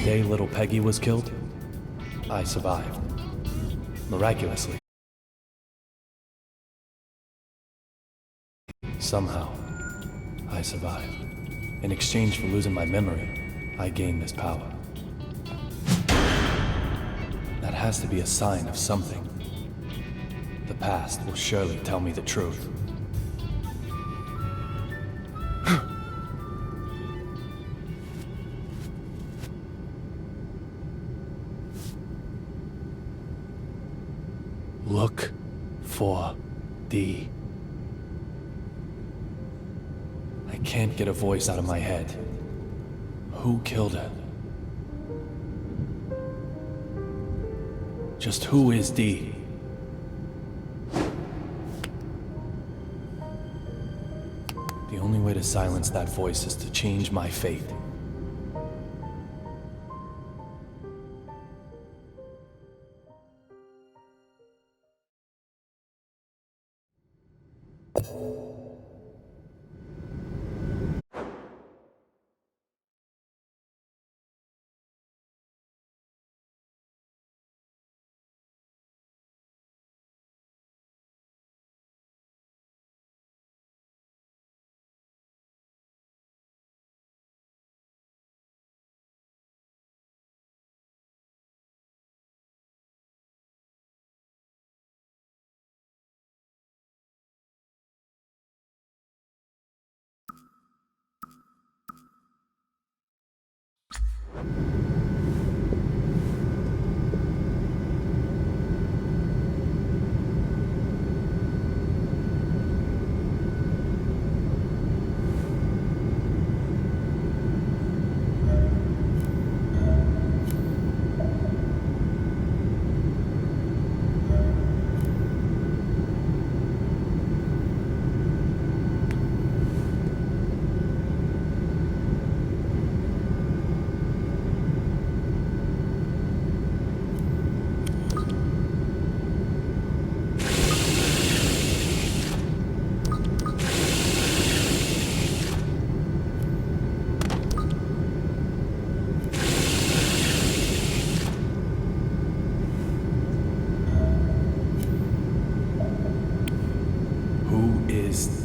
day little Peggy was killed, I survived. Miraculously. Somehow, I survived. In exchange for losing my memory, I gained this power. That has to be a sign of something. The past will surely tell me the truth. Look for D. I can't get a voice out of my head. Who killed her? Just who is D? The only way to silence that voice is to change my fate.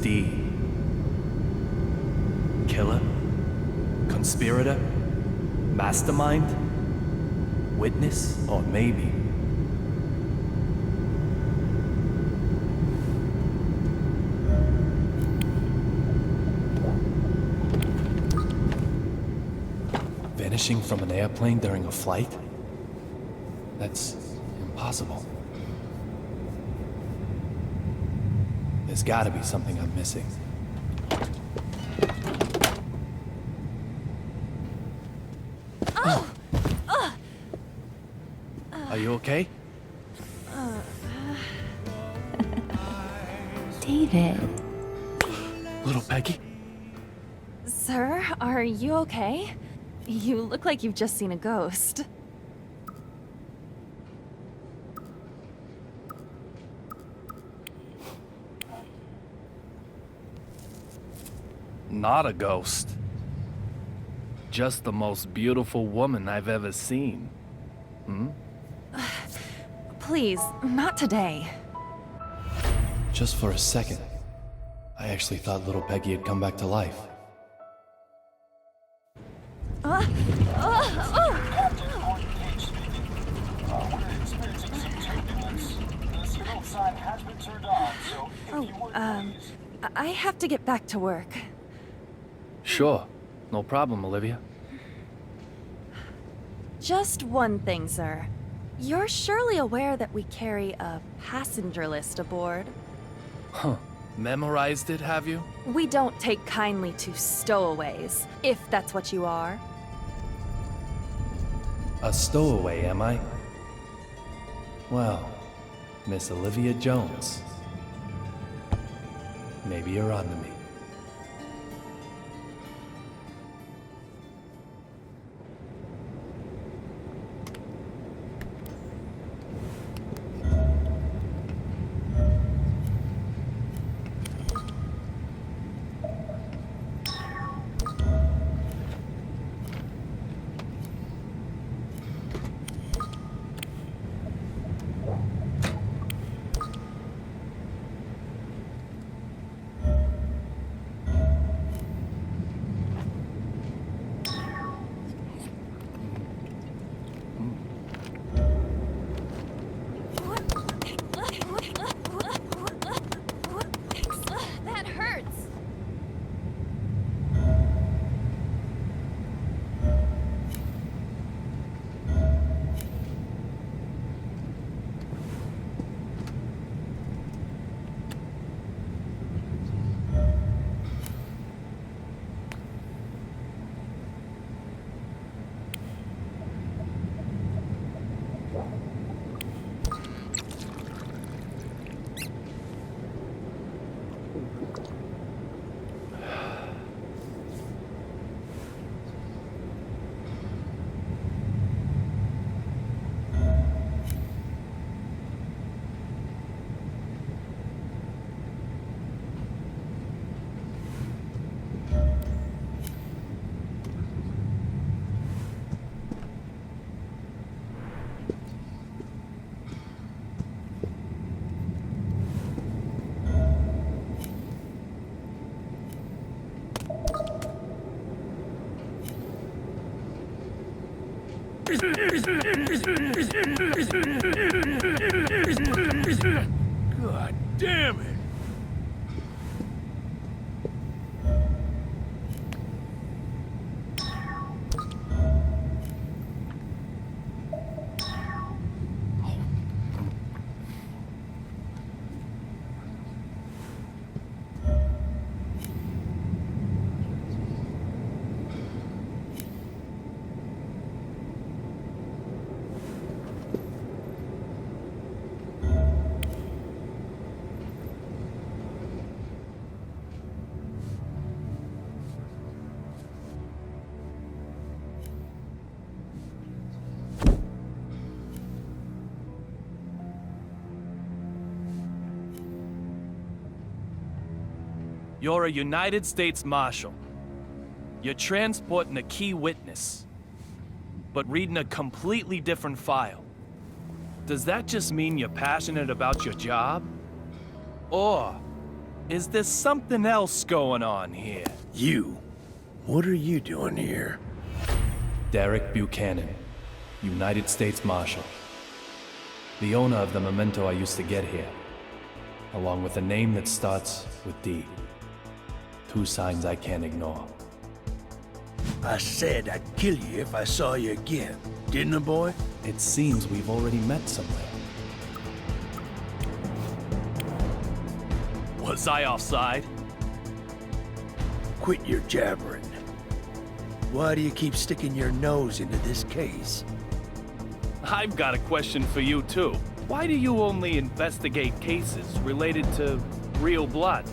D. Killer? Conspirator? Mastermind? Witness? Or maybe... vanishing from an airplane during a flight? That's impossible. There's gotta be something I'm missing. Oh! Are you okay? David. Little Peggy? Sir, are you okay? You look like you've just seen a ghost. Not a ghost. Just the most beautiful woman I've ever seen. Please, not today. Just for a second, I actually thought little Peggy had come back to life. I have to get back to work. Sure, no problem, Olivia. Just one thing, sir. You're surely aware that we carry a passenger list aboard. Huh. Memorized it, have you? We don't take kindly to stowaways, if that's what you are. A stowaway, am I? Well, Miss Olivia Jones. Maybe you're on to me. God damn it! You're a United States Marshal. You're transporting a key witness, but reading a completely different file. Does that just mean you're passionate about your job? Or is there something else going on here? You, what are you doing here? Derek Buchanan, United States Marshal. The owner of the memento I used to get here, along with a name that starts with D. Two signs I can't ignore. I said I'd kill you if I saw you again, didn't I, boy? It seems we've already met somewhere. Was I offside? Quit your jabbering. Why do you keep sticking your nose into this case? I've got a question for you, too. Why do you only investigate cases related to real blood?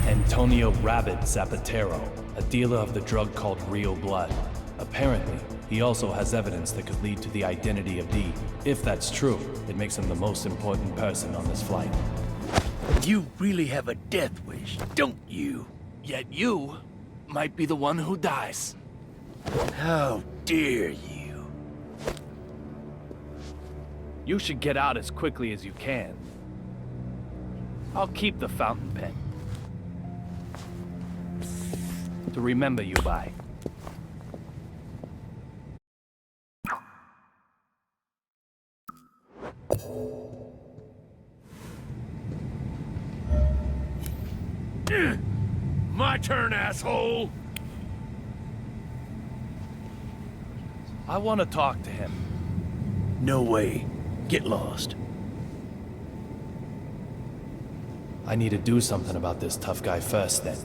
Antonio Rabbit Zapatero, a dealer of the drug called Real Blood. Apparently, he also has evidence that could lead to the identity of D. If that's true, it makes him the most important person on this flight. You really have a death wish, don't you? Yet you might be the one who dies. How dare you? You should get out as quickly as you can. I'll keep the fountain pen to remember you by. My turn, asshole! I want to talk to him. No way. Get lost. I need to do something about this tough guy first, then.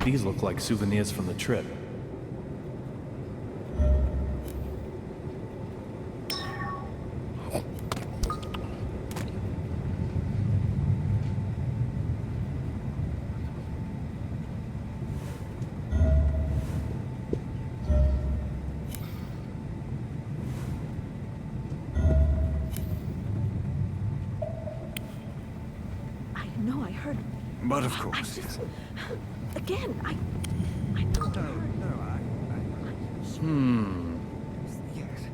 These look like souvenirs from the trip. I know I heard. But of I course. just. Again, I know I heard. Yes.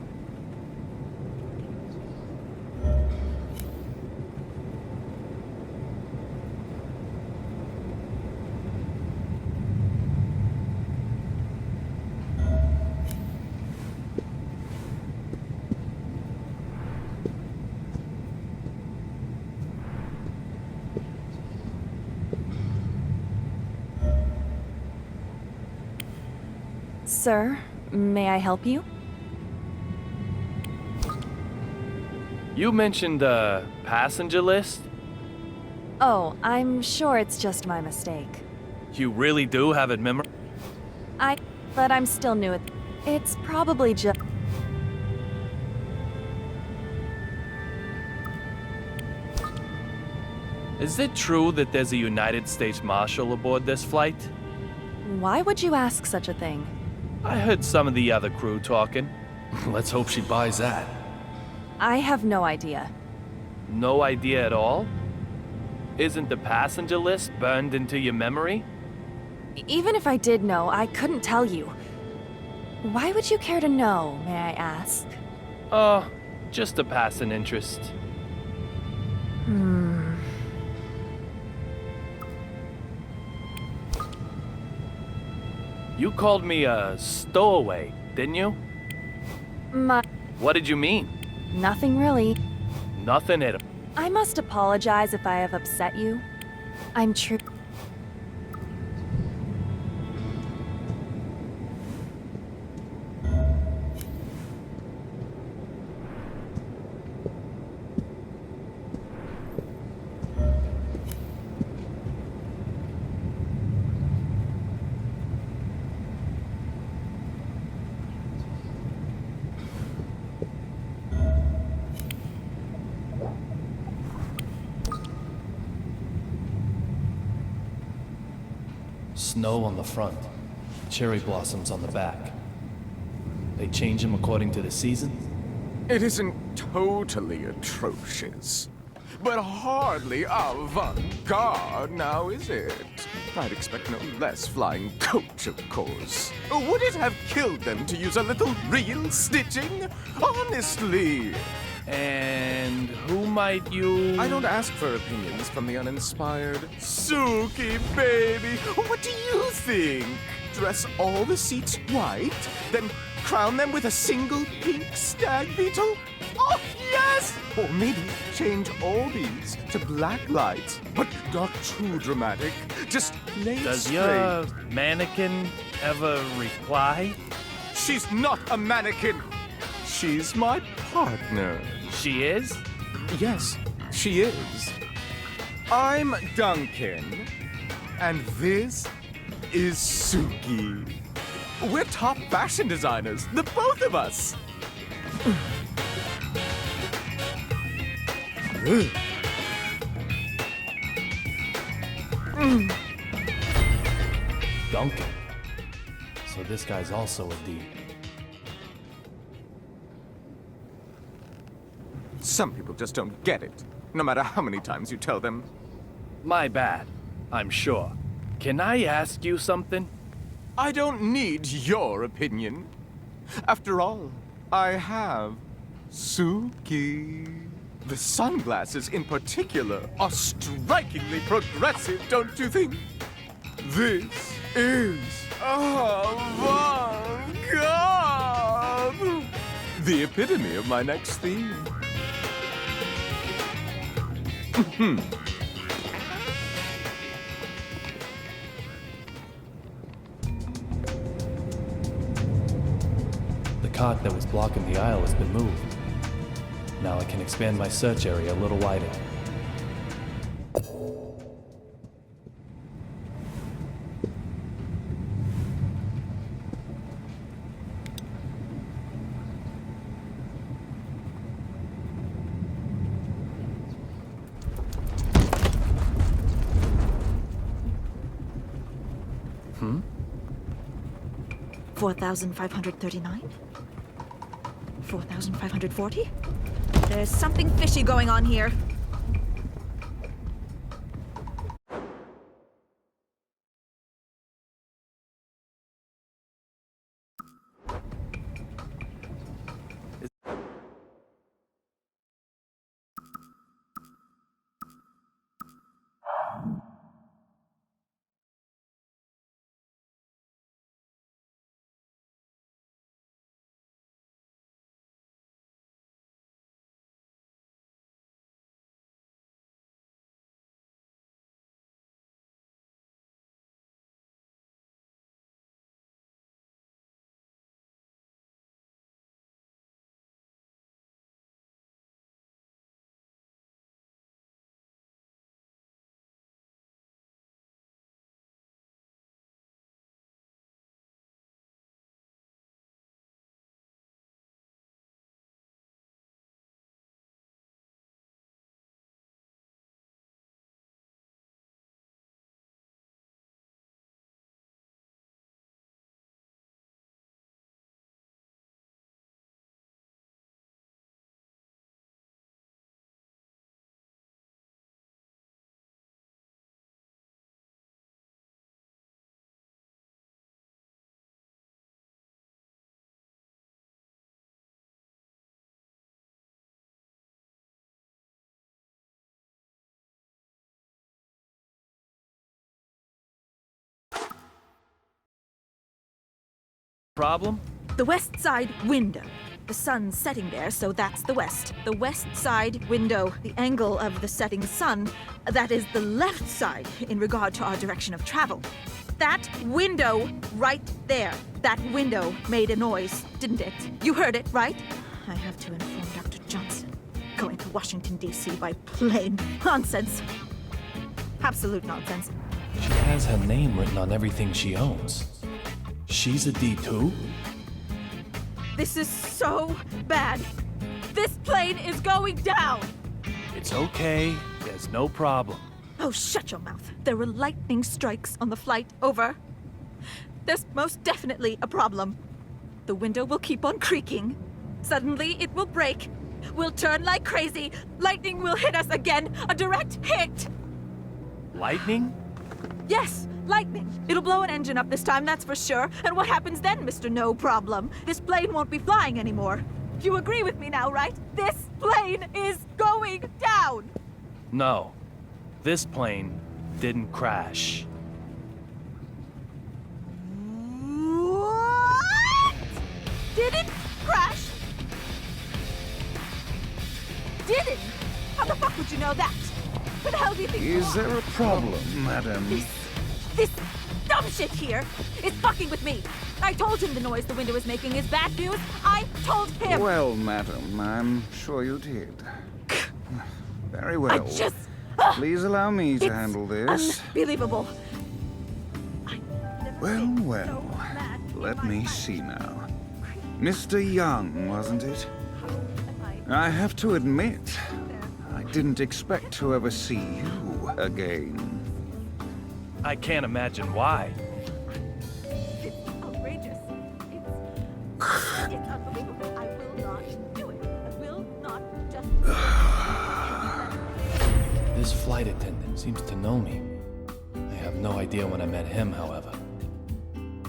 Sir, may I help you? You mentioned a passenger list? Oh, I'm sure it's just my mistake. You really do have it memorized? But I'm still new at. It's probably just. Is it true that there's a United States Marshal aboard this flight? Why would you ask such a thing? I heard some of the other crew talking. Let's hope she buys that. I have no idea. No idea at all? Isn't the passenger list burned into your memory? Even if I did know, I couldn't tell you. Why would you care to know, may I ask? Just a passing interest. You called me a stowaway, didn't you? What did you mean? Nothing really. Nothing at all. I must apologize if I have upset you. I'm true. Snow on the front, cherry blossoms on the back. They change them according to the season? It isn't totally atrocious, but hardly avant-garde now, is it? I'd expect no less flying coach, of course. Would it have killed them to use a little real stitching? Honestly! And who might you... I don't ask for opinions from the uninspired. Suki, baby, what do you think? Dress all the seats white, then crown them with a single pink stag beetle? Oh, yes! Or maybe change all these to black lights, but not too dramatic. Just lay Does straight. your mannequin ever reply? She's not a mannequin. She's my partner. She is? Yes, she is. I'm Duncan, and this is Suki. We're top fashion designers, the both of us. Duncan. So this guy's also a D. Some people just don't get it, no matter how many times you tell them. My bad, I'm sure. Can I ask you something? I don't need your opinion. After all, I have Suki. The sunglasses in particular are strikingly progressive, don't you think? This is avant-garde. The epitome of my next theme. The cart that was blocking the aisle has been moved. Now I can expand my search area a little wider. Hmm? 4,539? 4,540? There's something fishy going on here. Problem? The west side window. The sun's setting there, so that's the west. The west side window. The angle of the setting sun, that is the left side in regard to our direction of travel. That window right there. That window made a noise, didn't it? You heard it, right? I have to inform Dr. Johnson. Going to Washington, D.C. by plane. Nonsense. Absolute nonsense. She has her name written on everything she owns. She's a D2? This is so bad. This plane is going down. It's okay. There's no problem. Oh, shut your mouth. There were lightning strikes on the flight over. There's most definitely a problem. The window will keep on creaking. Suddenly, it will break. We'll turn like crazy. Lightning will hit us again. A direct hit. Lightning? Yes, lightning. It'll blow an engine up this time, that's for sure. And what happens then, Mr. No Problem? This plane won't be flying anymore. You agree with me now, right? This plane is going down. No. This plane didn't crash. What? Did it crash? Did it? How the fuck would you know that? Who the hell do you think you Is are? there a problem, madam? This dumb shit here is fucking with me. I told him the noise the window is making is bad news. I told him. Well, madam, I'm sure you did. Very I well. just... Please allow me to it's handle this. Unbelievable. I never Well, been well. so mad in Let my me life. see now. Mr. Young, wasn't it? Am I I have to admit, I didn't expect to ever see you again. I can't imagine why. It's outrageous. It's unbelievable. I will not do it. I will not just... This flight attendant seems to know me. I have no idea when I met him, however.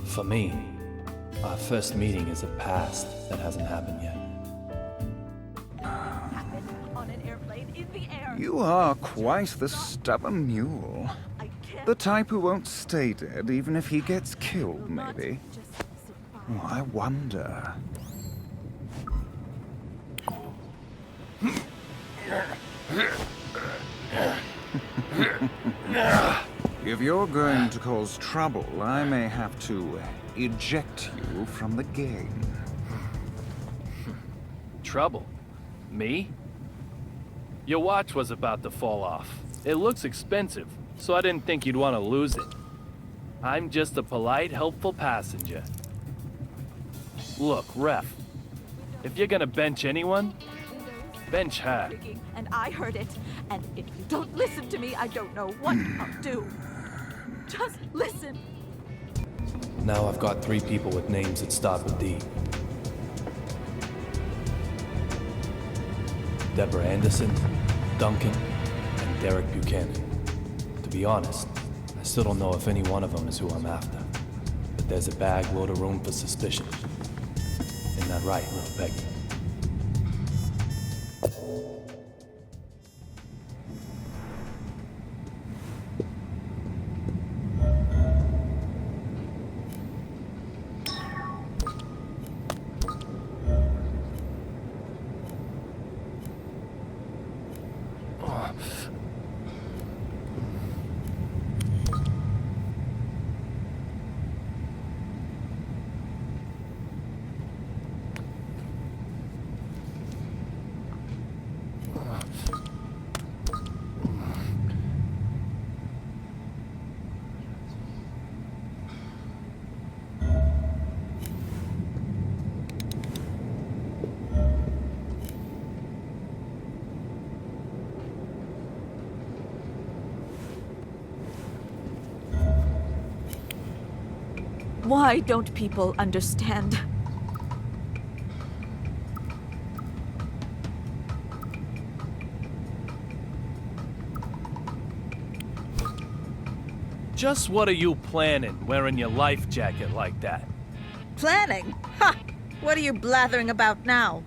For me, our first meeting is a past that hasn't happened yet. happen on an airplane in the air. You are quite the stubborn mule. I can't The type who won't stay dead even if he gets killed, not maybe. just sit by. Oh, I wonder. If you're going to cause trouble, I may have to eject you from the game. Trouble? Me? Your watch was about to fall off. It looks expensive, so I didn't think you'd want to lose it. I'm just a polite, helpful passenger. Look, Ref, if you're gonna bench anyone, bench her. Creaking, and I heard it. And if you don't listen to me, I don't know what I'll do. Just listen. Now I've got 3 people with names that start with D. Deborah Anderson, Duncan, and Derek Buchanan. To be honest, I still don't know if any one of them is who I'm after. But there's a bag load of room for suspicion. Isn't that right, little Peggy? Why don't people understand? Just what are you planning, wearing your life jacket like that? Planning? Ha! What are you blathering about now?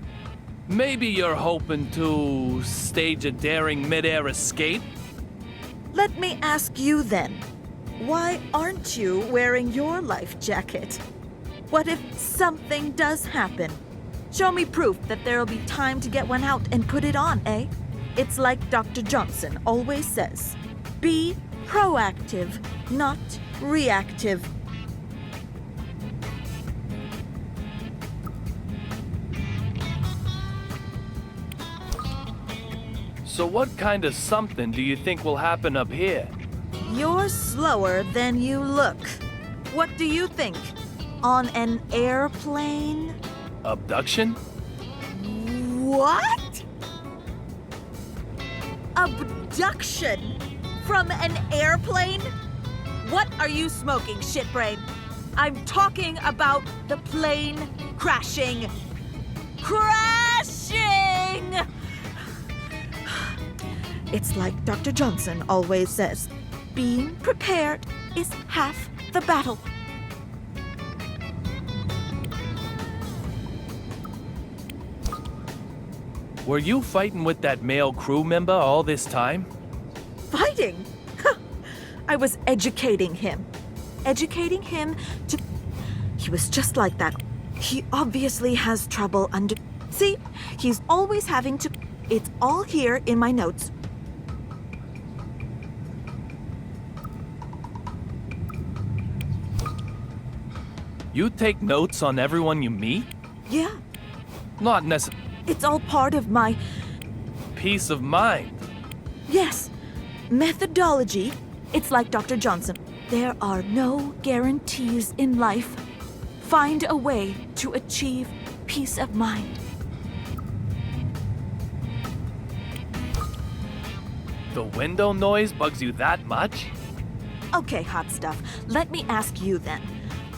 Maybe you're hoping to stage a daring mid-air escape? Let me ask you then. Why aren't you wearing your life jacket? What if something does happen? Show me proof that there'll be time to get one out and put it on, eh? It's like Dr. Johnson always says. Be proactive, not reactive. So what kind of something do you think will happen up here? You're slower than you look. What do you think? On an airplane? Abduction? What? Abduction? From an airplane? What are you smoking, shitbrain? I'm talking about the plane crashing. Crashing! It's like Dr. Johnson always says, being prepared is half the battle. Were you fighting with that male crew member all this time? Fighting? I was educating him. Educating him to... He was just like that. He obviously has trouble under... See? He's always having to... It's all here in my notes. You take notes on everyone you meet? Yeah, Not necessarily it's all part of my... peace of mind. Yes, methodology. It's like Dr. Johnson. There are no guarantees in life. Find a way to achieve peace of mind. The window noise bugs you that much? Okay, hot stuff. Let me ask you then.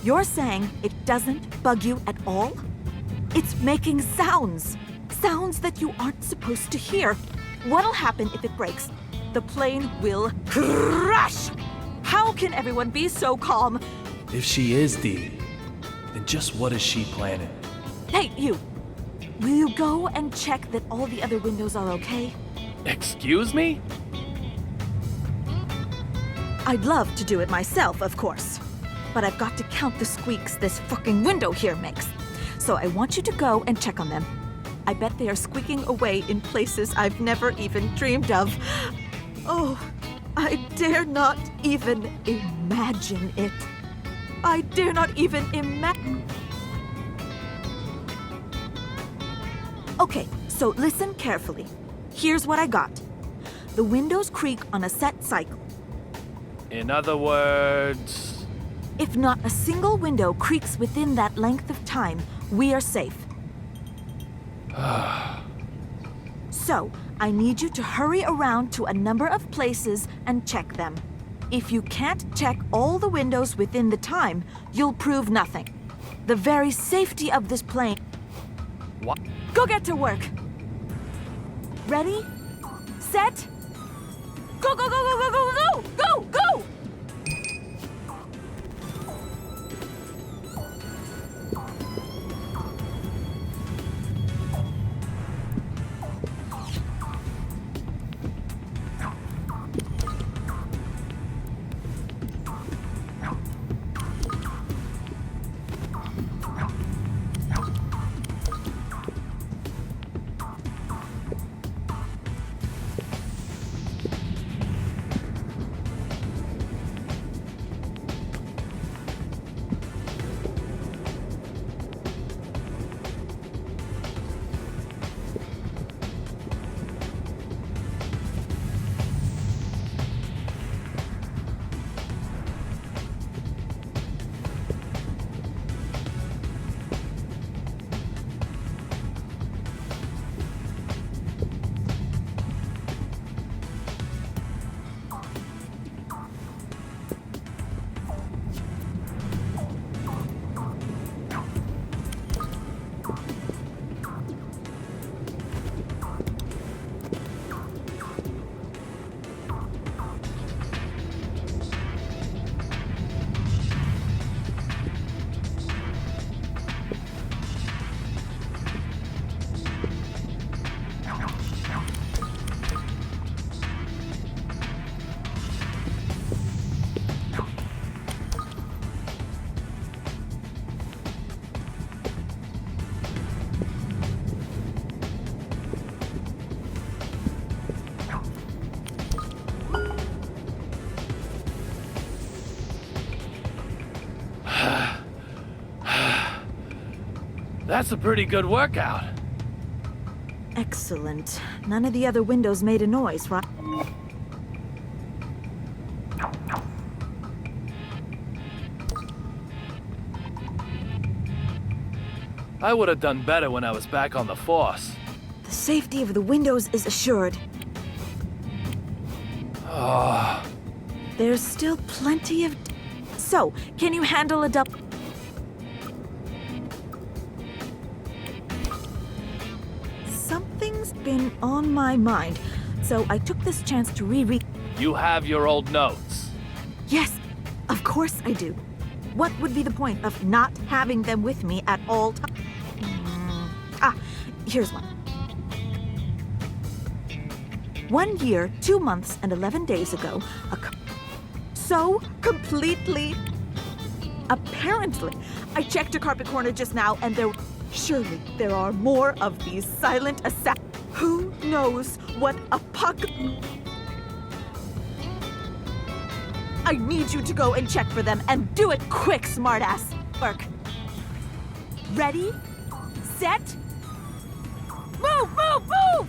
You're saying it doesn't bug you at all? It's making sounds. Sounds that you aren't supposed to hear. What'll happen if it breaks? The plane will crash! How can everyone be so calm? If she is Dee, then just what is she planning? Hey, you! Will you go and check that all the other windows are okay? Excuse me? I'd love to do it myself, of course. But I've got to count the squeaks this fucking window here makes. So I want you to go and check on them. I bet they are squeaking away in places I've never even dreamed of. Oh, I dare not even imagine it. I dare not even imagine. Okay, so listen carefully. Here's what I got. The windows creak on a set cycle. In other words, If not a single window creaks within that length of time, we are safe. So, I need you to hurry around to a number of places and check them. If you can't check all the windows within the time, you'll prove nothing. The very safety of this plane. what? Go get to work. Ready? Set? Go, go, go, go, go, go, go! Go, go! That's a pretty good workout. Excellent. None of the other windows made a noise, right? I would have done better when I was back on the force. The safety of the windows is assured. There's still plenty of... So, can you handle a double... Something's been on my mind, so I took this chance to reread... You have your old notes. Yes, of course I do. What would be the point of not having them with me at all times? Here's one. 1 year, 2 months, and 11 days ago, so completely... Apparently, I checked a carpet corner just now, and surely there are more of these silent assassins. Who knows what I need you to go and check for them, and do it quick, smartass. Work. Ready? Set? Move, move, move!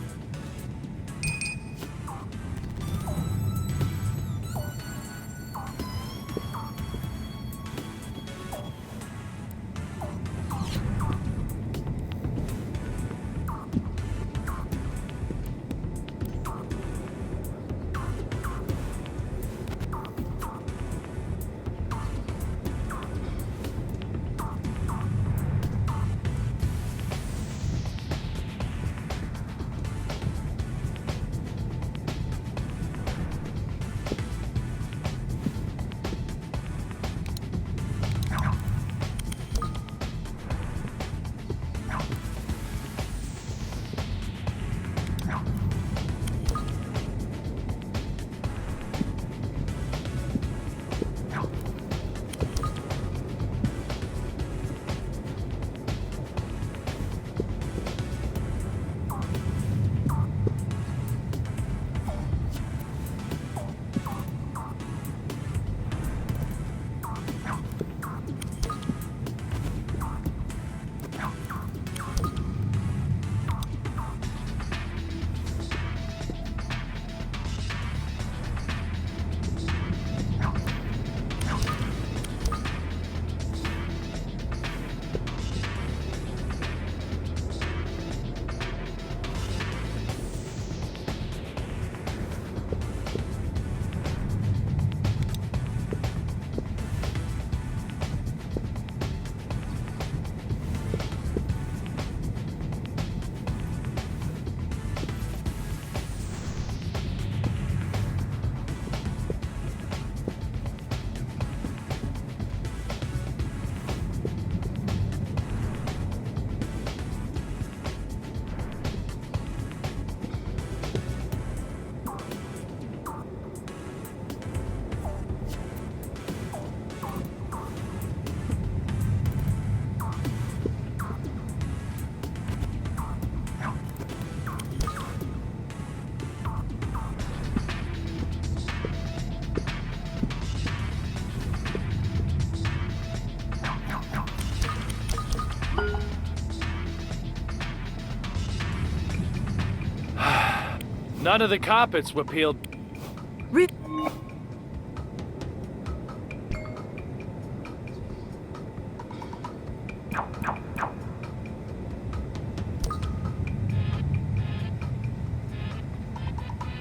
None of the carpets were peeled.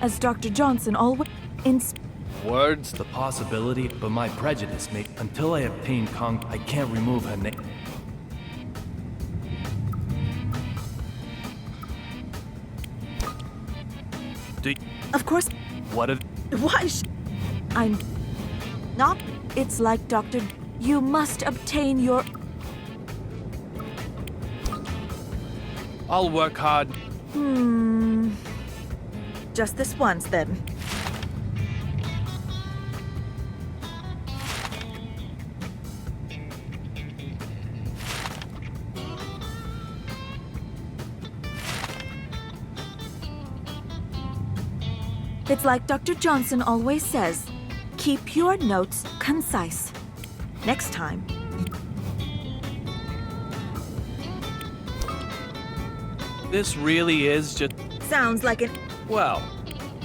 As Dr. Johnson always... Words, the possibility, but my prejudice made... Until I obtain I can't remove her name. Of course... What if... Why I'm... Not... It's like Dr... You must obtain your... I'll work hard. Just this once, then. It's like Dr. Johnson always says, keep your notes concise. Next time. This really is just... Sounds like an. Well,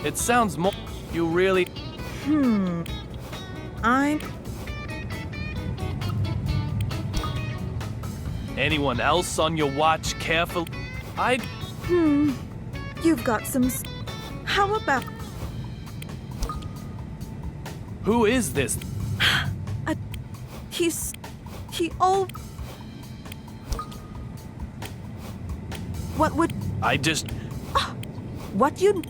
it sounds more... You really... I'm. Anyone else on your watch careful? I'd... You've got some. How about. Who is this? He's. He all. What would. I just... What you.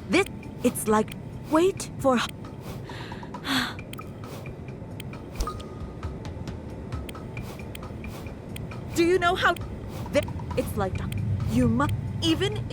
This. It's like. Wait for. Do you know how. It's like. You must. Even.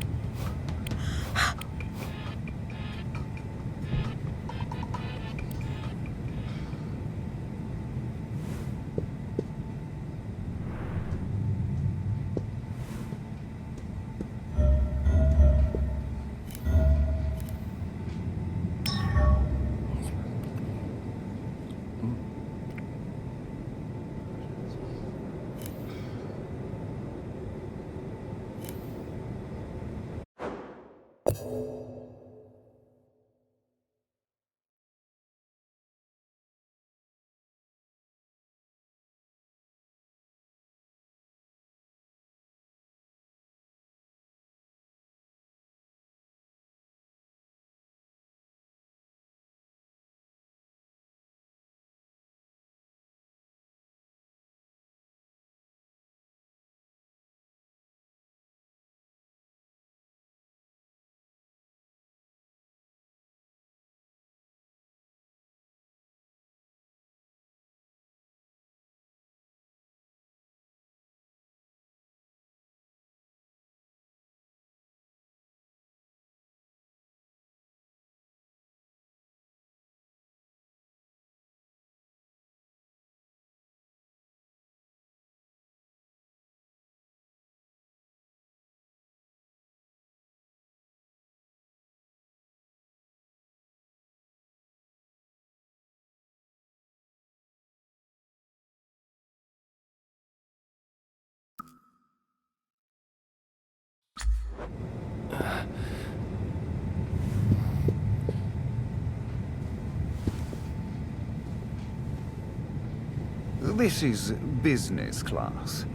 This is business class.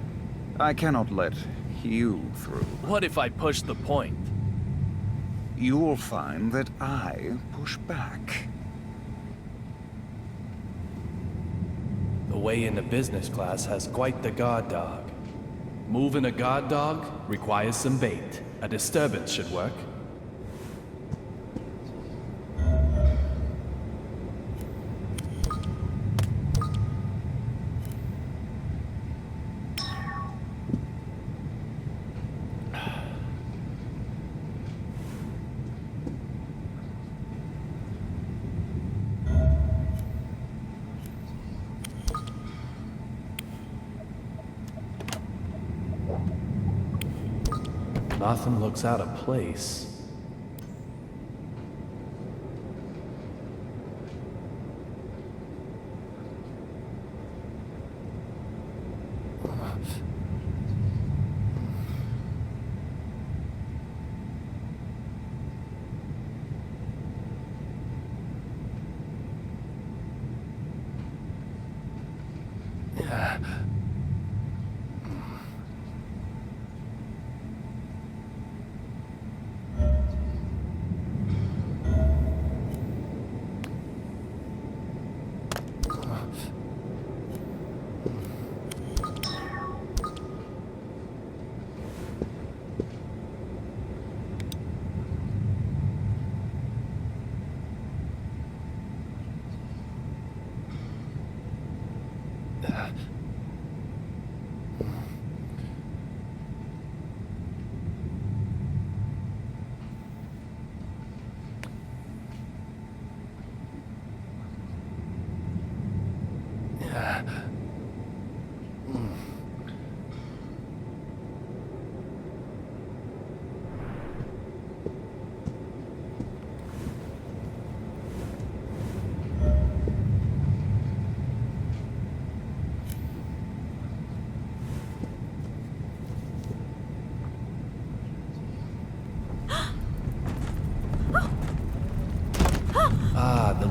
I cannot let you through. What if I push the point? You'll find that I push back. The way into business class has quite the guard dog. Moving a guard dog requires some bait. A disturbance should work. Nothing looks out of place.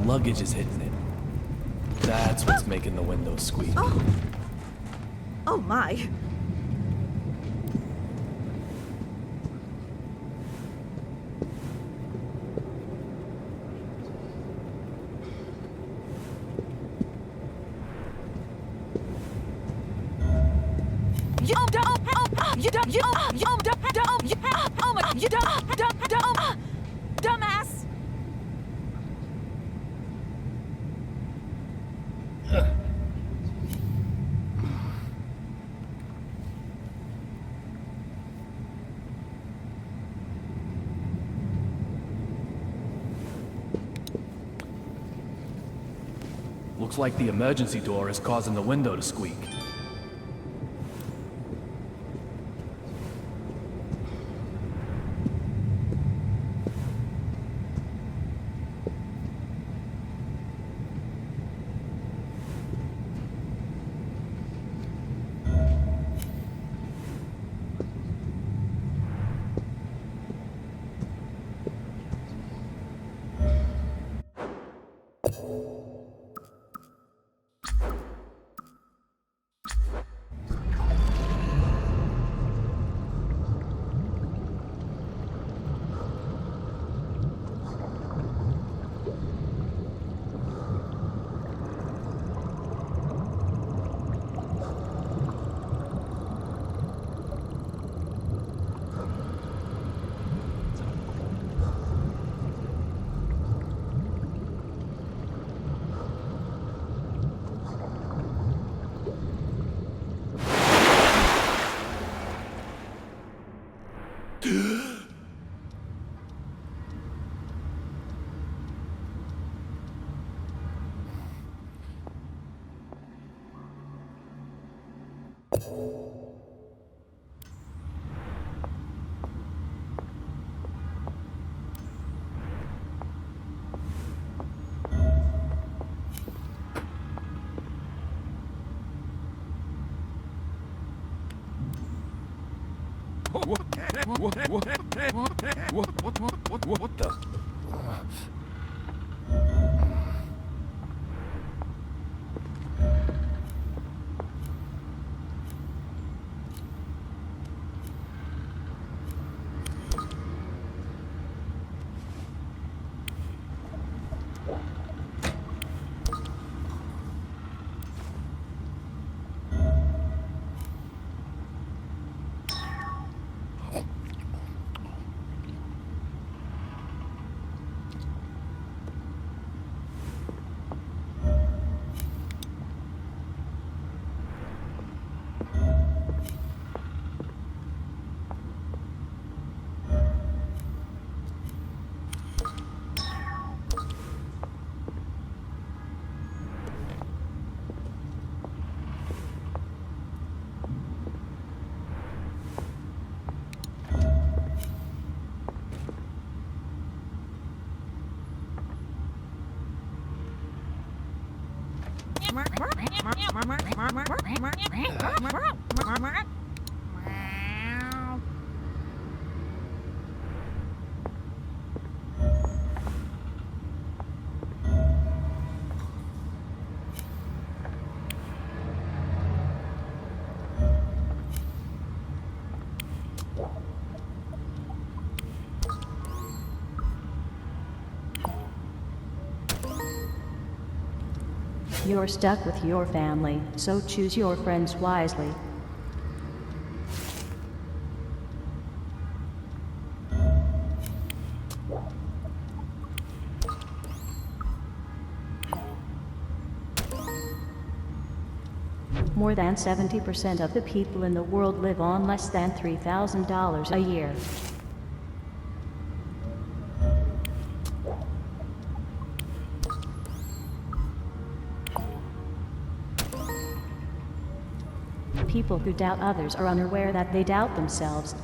luggage is hitting it. That's what's making the windows squeak. Oh my. Dumbass! Looks like the emergency door is causing the window to squeak. What the? You're stuck with your family, so choose your friends wisely. More than 70% of the people in the world live on less than $3,000 a year. People who doubt others are unaware that they doubt themselves.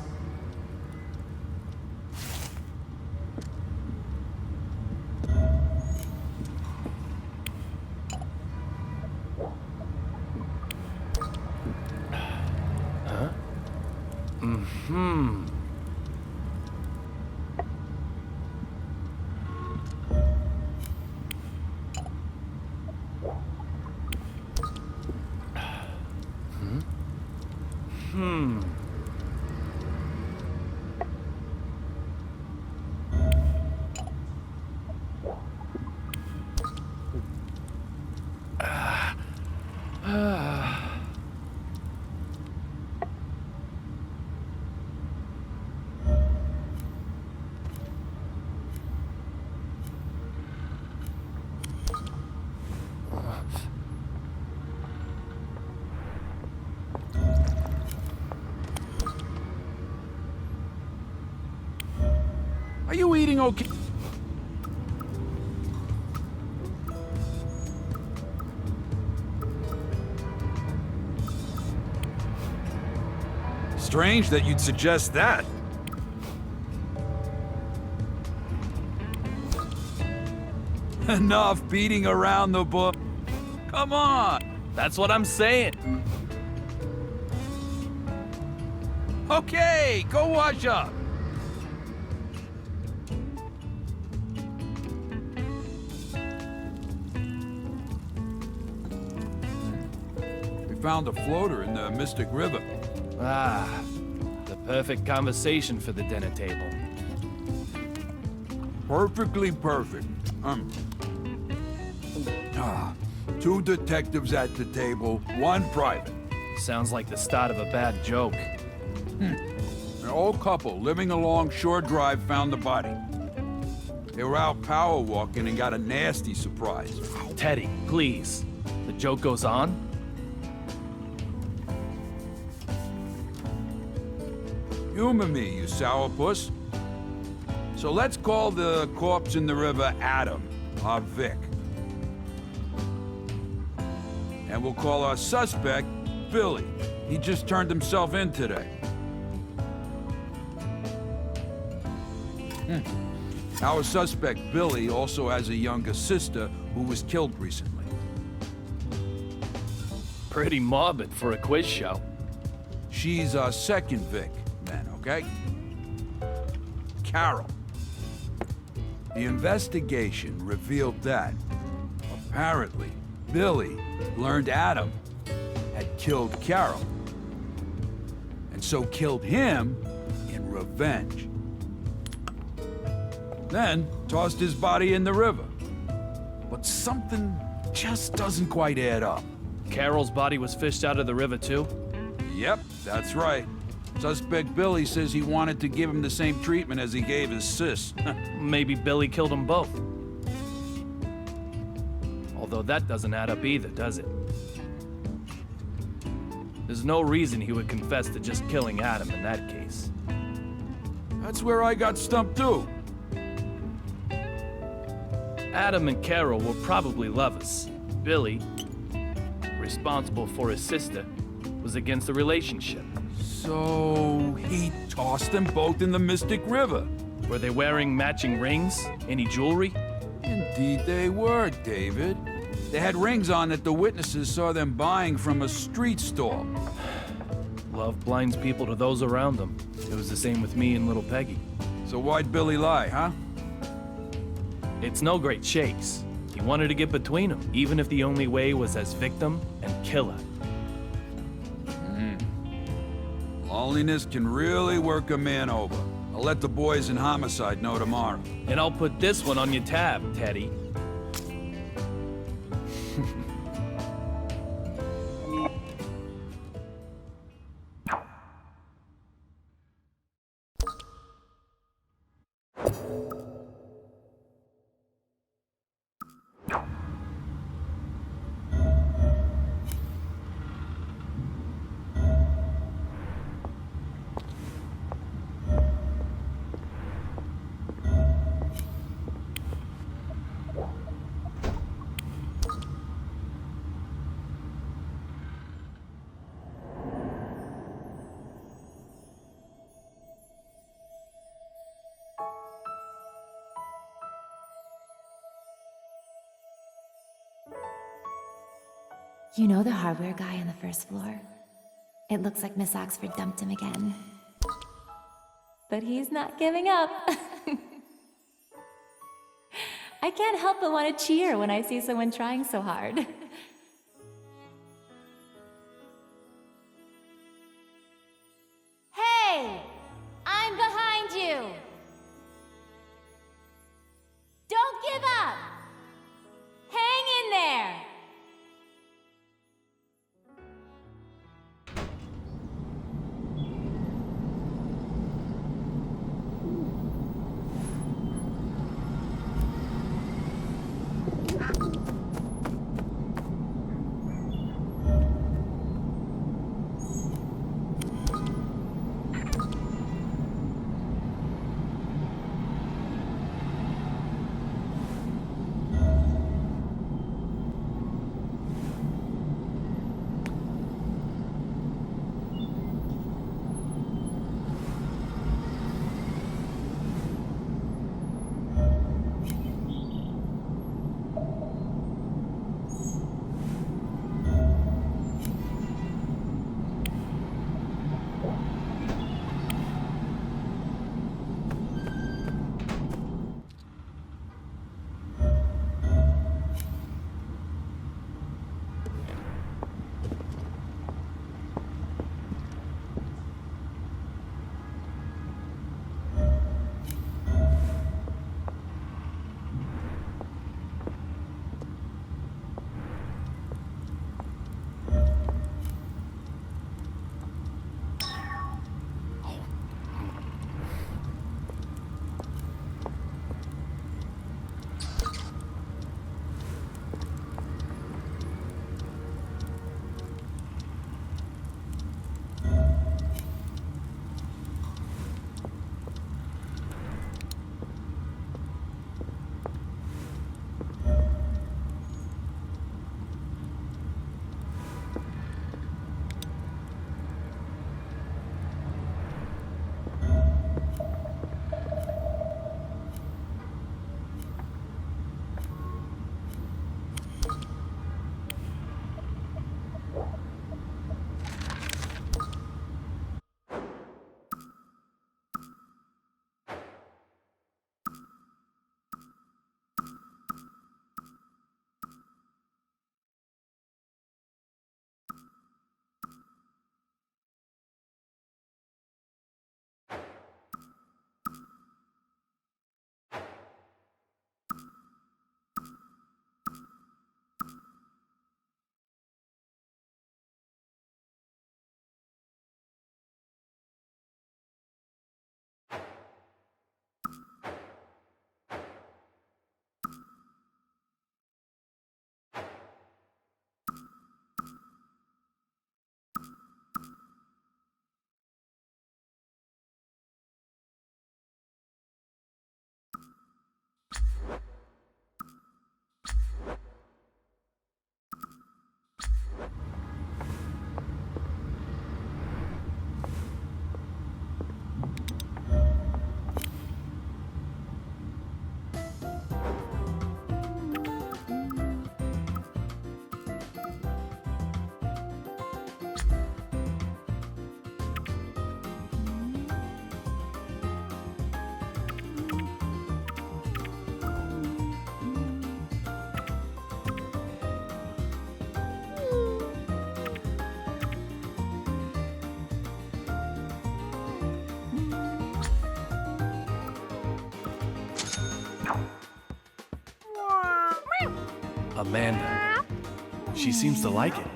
Are you eating okay? Strange that you'd suggest that. Enough beating around the bush. Come on! That's what I'm saying. Okay, go wash up. We found a floater in the Mystic River. Ah, the perfect conversation for the dinner table. Perfectly perfect. Two detectives at the table, one private. Sounds like the start of a bad joke. An old couple living along Shore Drive found the body. They were out power walking and got a nasty surprise. Teddy, please. The joke goes on? Humor me, you sourpuss. So let's call the corpse in the river Adam, our Vic. And we'll call our suspect Billy. He just turned himself in today. Our suspect Billy also has a younger sister who was killed recently. Pretty morbid for a quiz show. She's our second Vic, then, okay? Carol. The investigation revealed that, apparently, Billy learned Adam had killed Carol, and so killed him in revenge. Then tossed his body in the river. But something just doesn't quite add up. Carol's body was fished out of the river too? Yep, that's right. Suspect Billy says he wanted to give him the same treatment as he gave his sis. Maybe Billy killed them both. Although that doesn't add up either, does it? There's no reason he would confess to just killing Adam in that case. That's where I got stumped too. Adam and Carol were probably lovers. Billy, responsible for his sister, was against the relationship. So he tossed them both in the Mystic River. Were they wearing matching rings? Any jewelry? Indeed they were, David. They had rings on that the witnesses saw them buying from a street stall. Love blinds people to those around them. It was the same with me and little Peggy. So why'd Billy lie, huh? It's no great chase. He wanted to get between them, even if the only way was as victim and killer. Loneliness can really work a man over. I'll let the boys in Homicide know tomorrow. And I'll put this one on your tab, Teddy. You know the hardware guy on the first floor? It looks like Miss Oxford dumped him again. But he's not giving up. I can't help but want to cheer when I see someone trying so hard. Amanda. She seems to like it.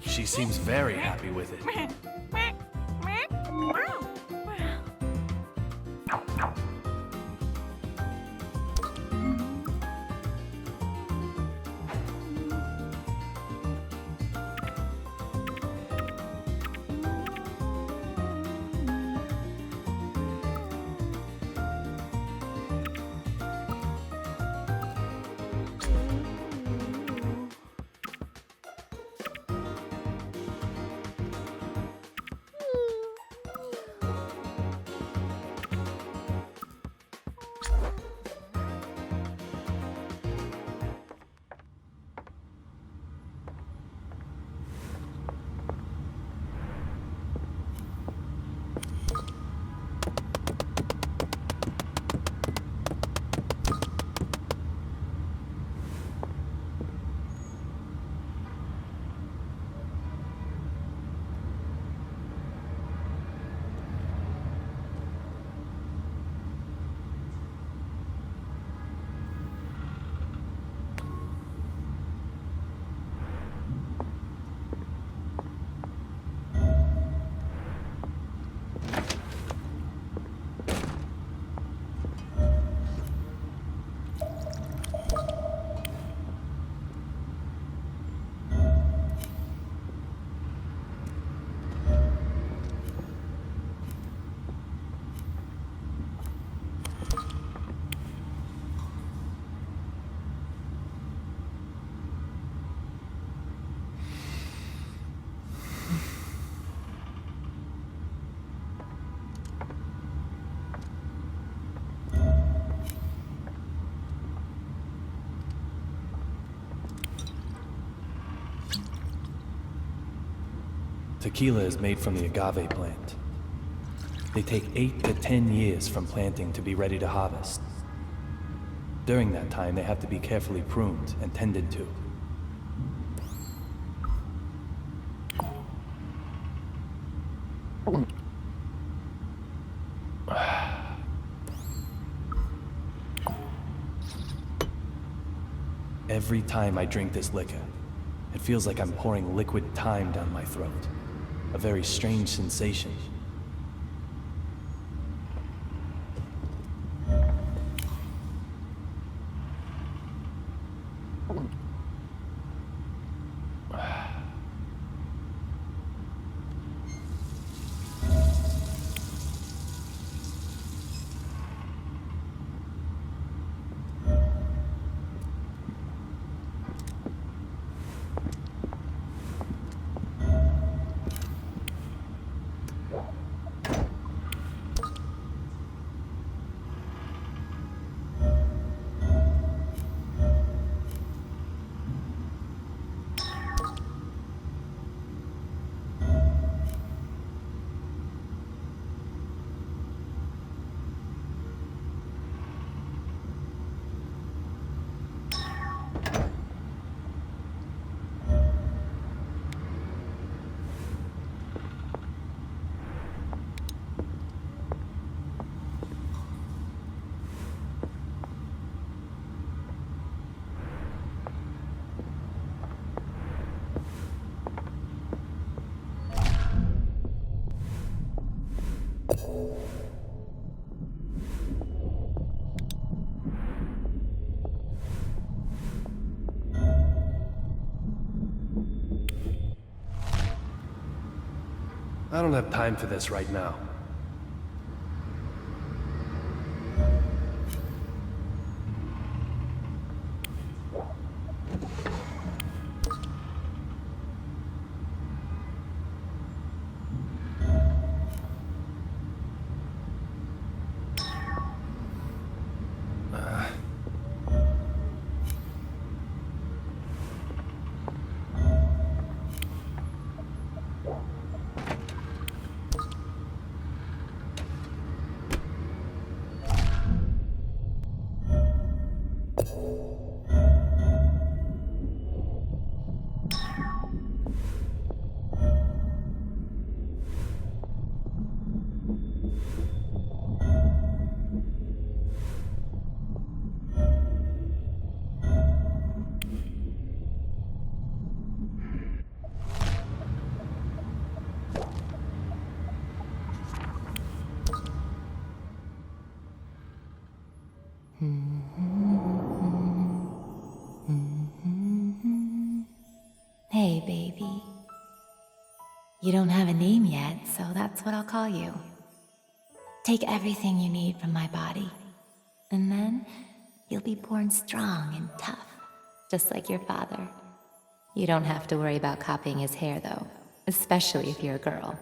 She seems very happy with it. Tequila is made from the agave plant. They take 8 to 10 years from planting to be ready to harvest. During that time, they have to be carefully pruned and tended to. Every time I drink this liquor, it feels like I'm pouring liquid time down my throat. A very strange sensation. I don't have time for this right now. Hey, baby. You don't have a name yet, so that's what I'll call you. Take everything you need from my body, and then you'll be born strong and tough, just like your father. You don't have to worry about copying his hair, though, especially if you're a girl.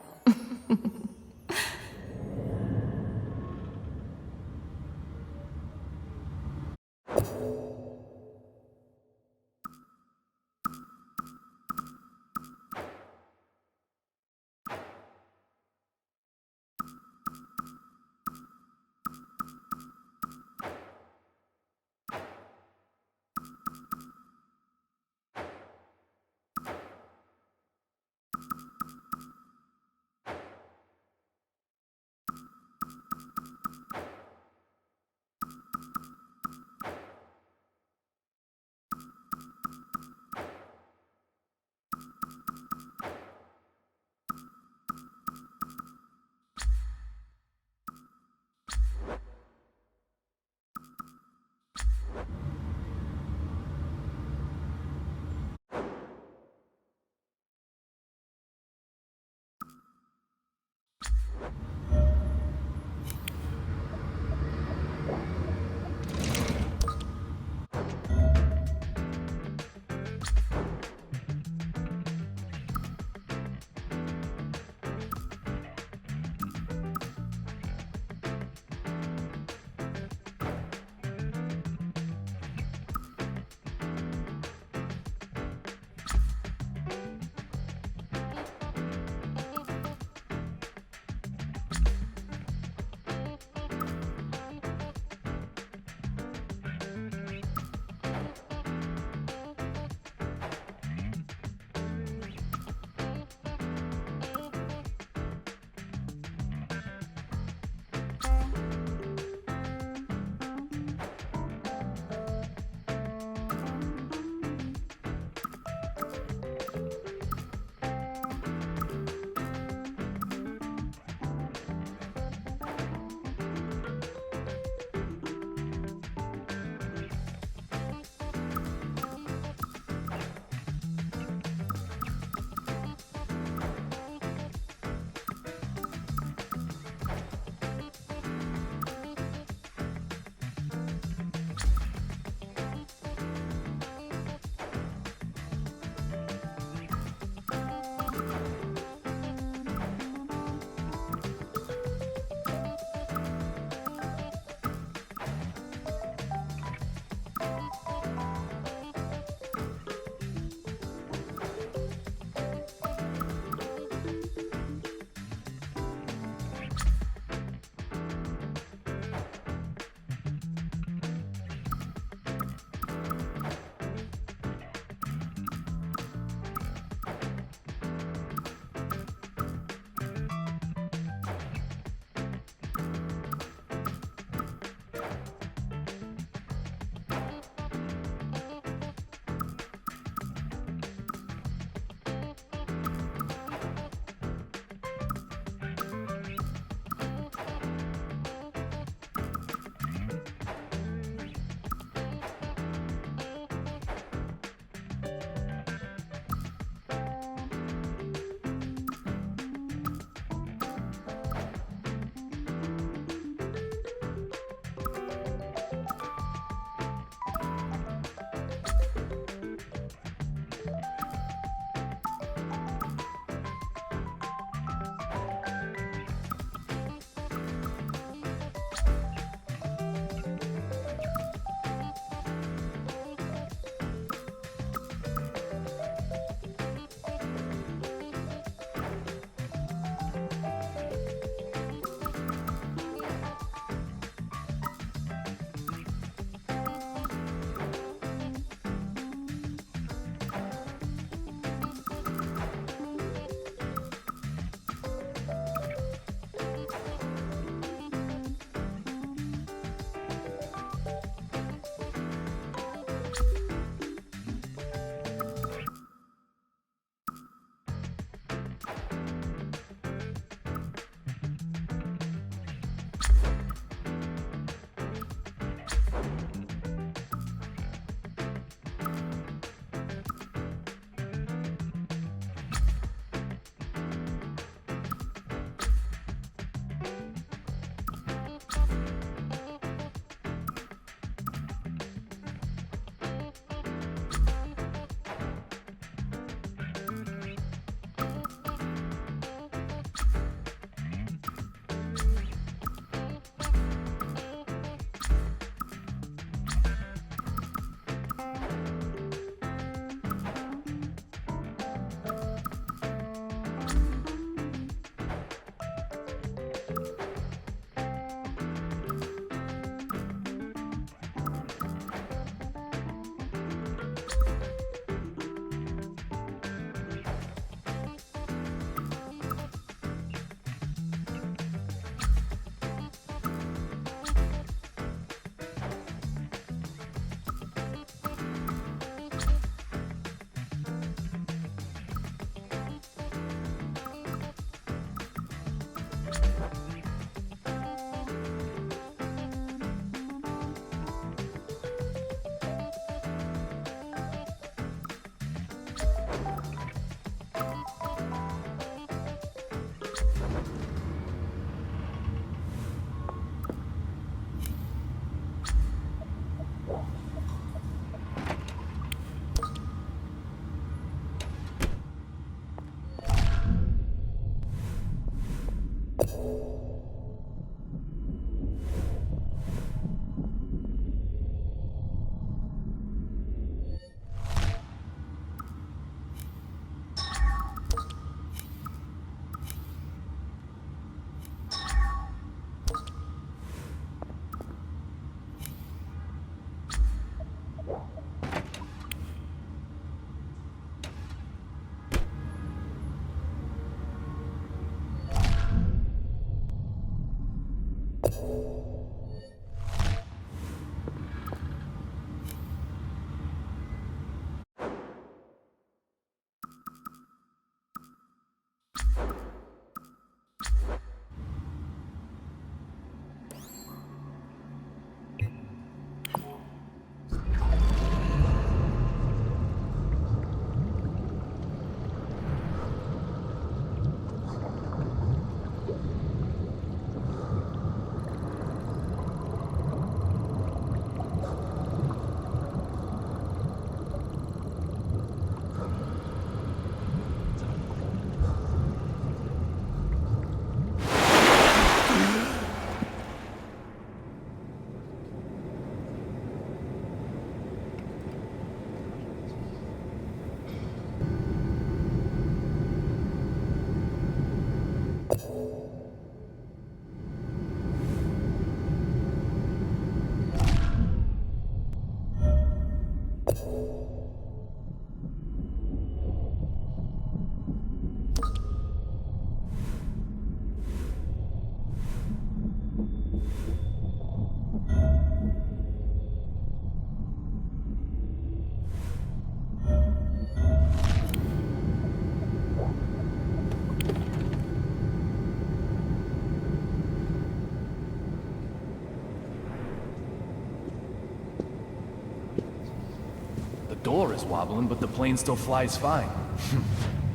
The door is wobbling, but the plane still flies fine.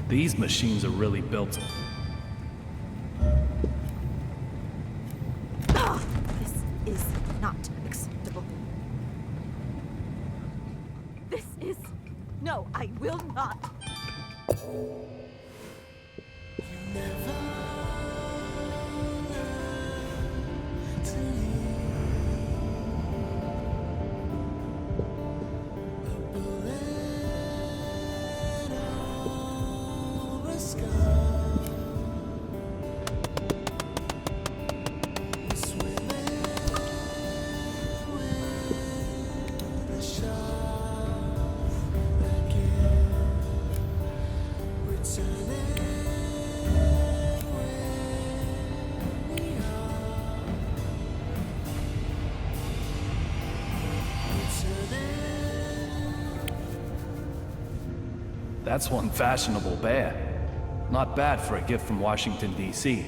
These machines are really built. This is not acceptable. This is... No, I will not. That's one fashionable bear. Not bad for a gift from Washington, D.C.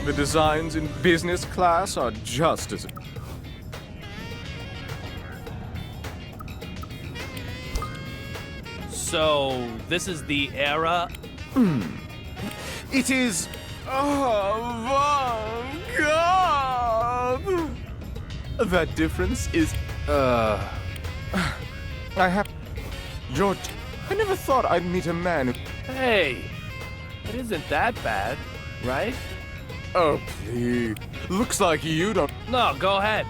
The designs in business class are just as... So, this is the era? It is... avant-garde! That difference is... I have... George, I never thought I'd meet a man who... Hey, it isn't that bad, right? Oh, please. Looks like you don't... No, go ahead.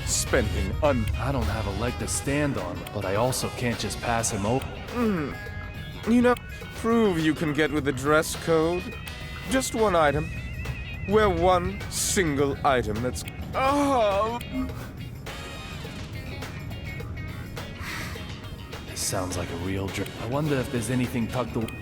Spending I don't have a leg to stand on, but I also can't just pass him over. You know, prove you can get with the dress code. Just one item. Wear one single item that's... Oh... This sounds like a real drip. I wonder if there's anything tucked away.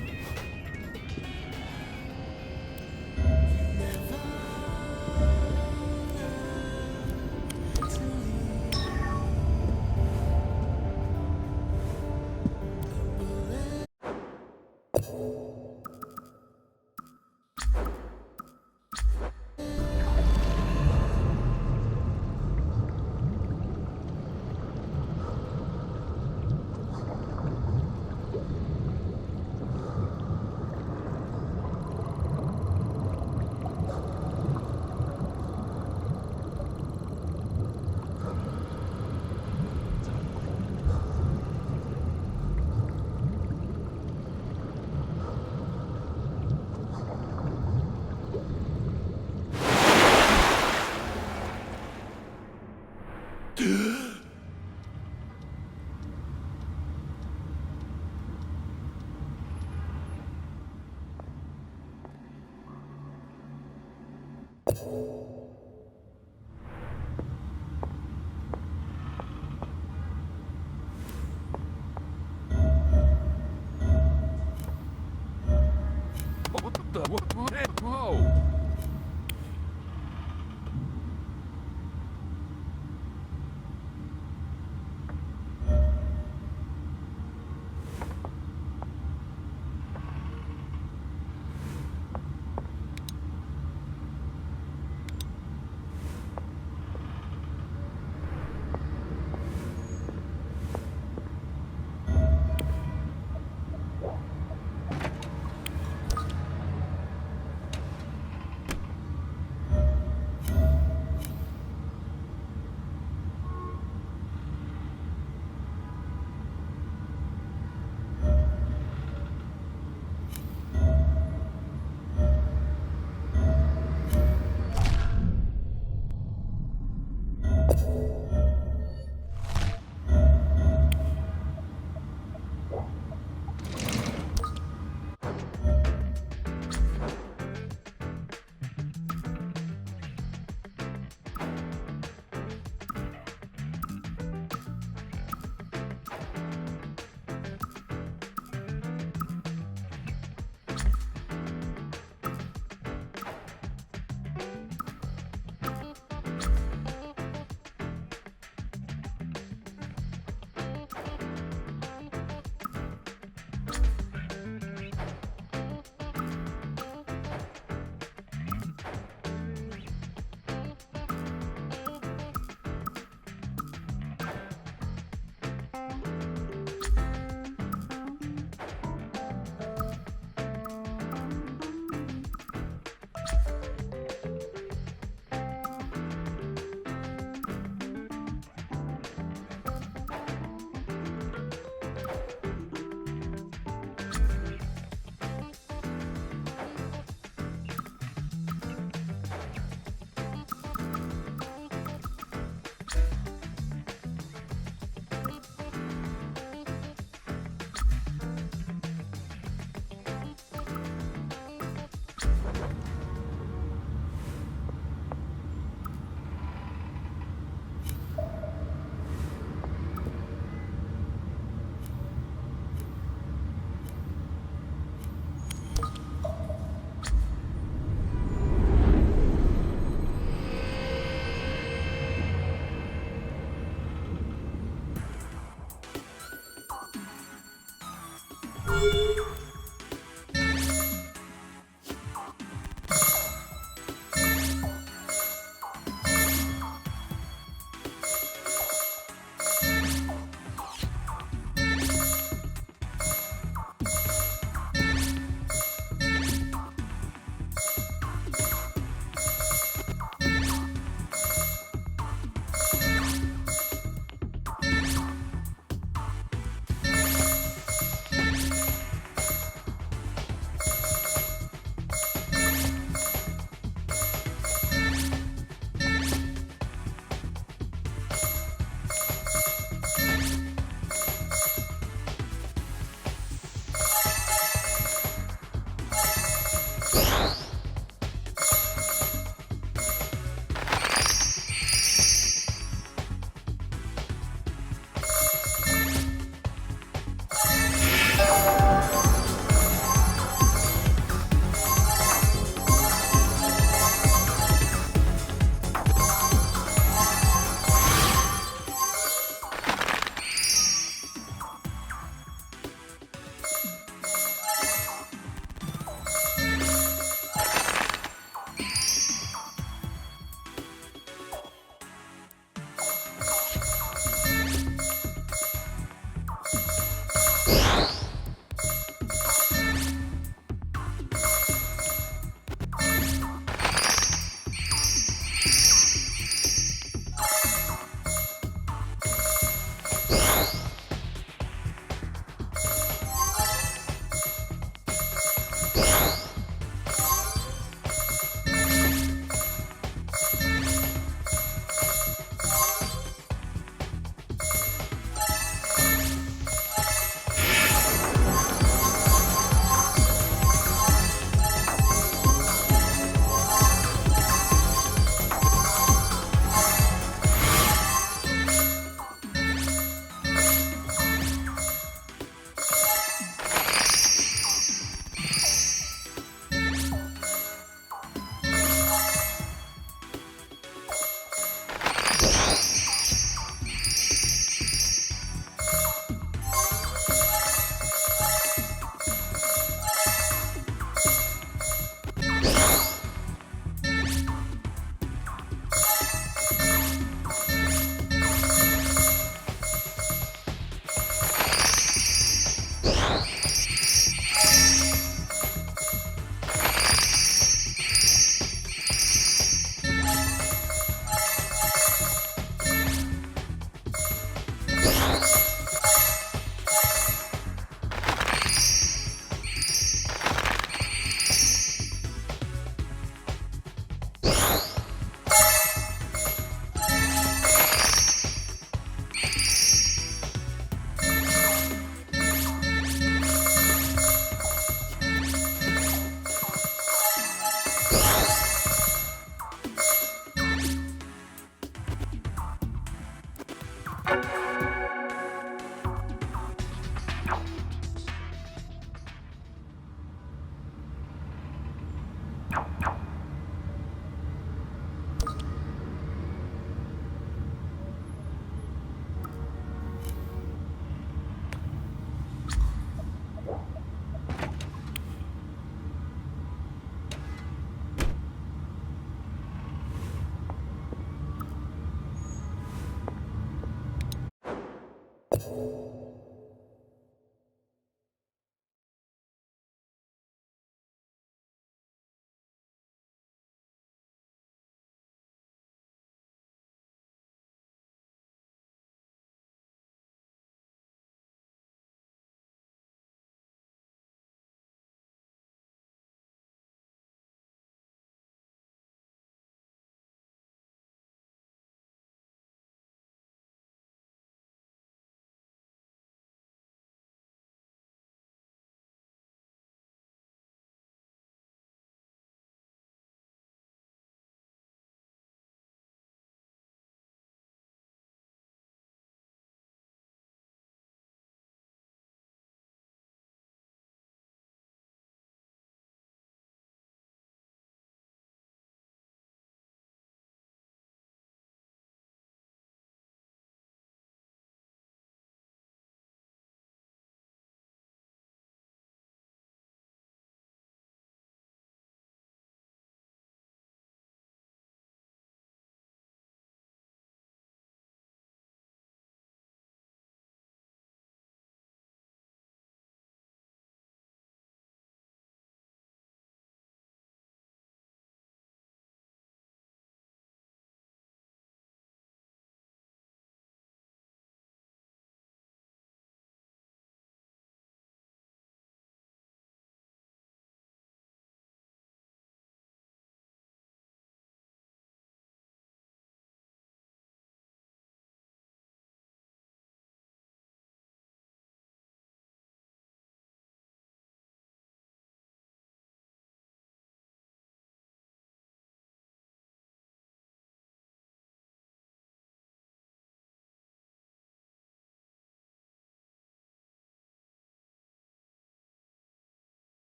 What the? Whoa!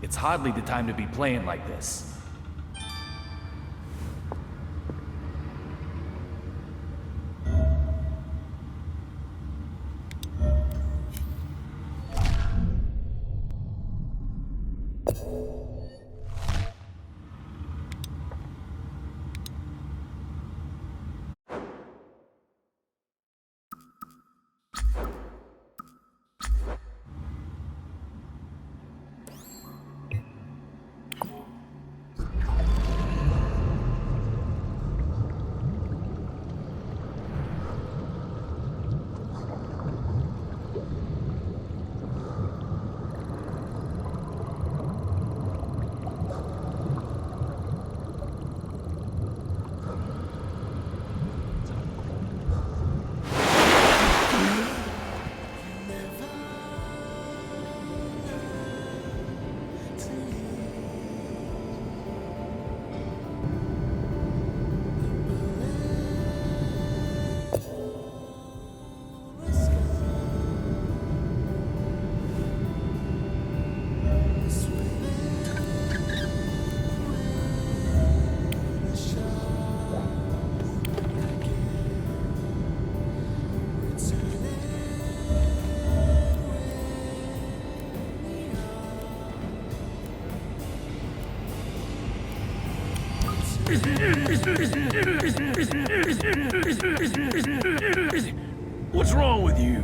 It's hardly the time to be playing like this. What's wrong with you?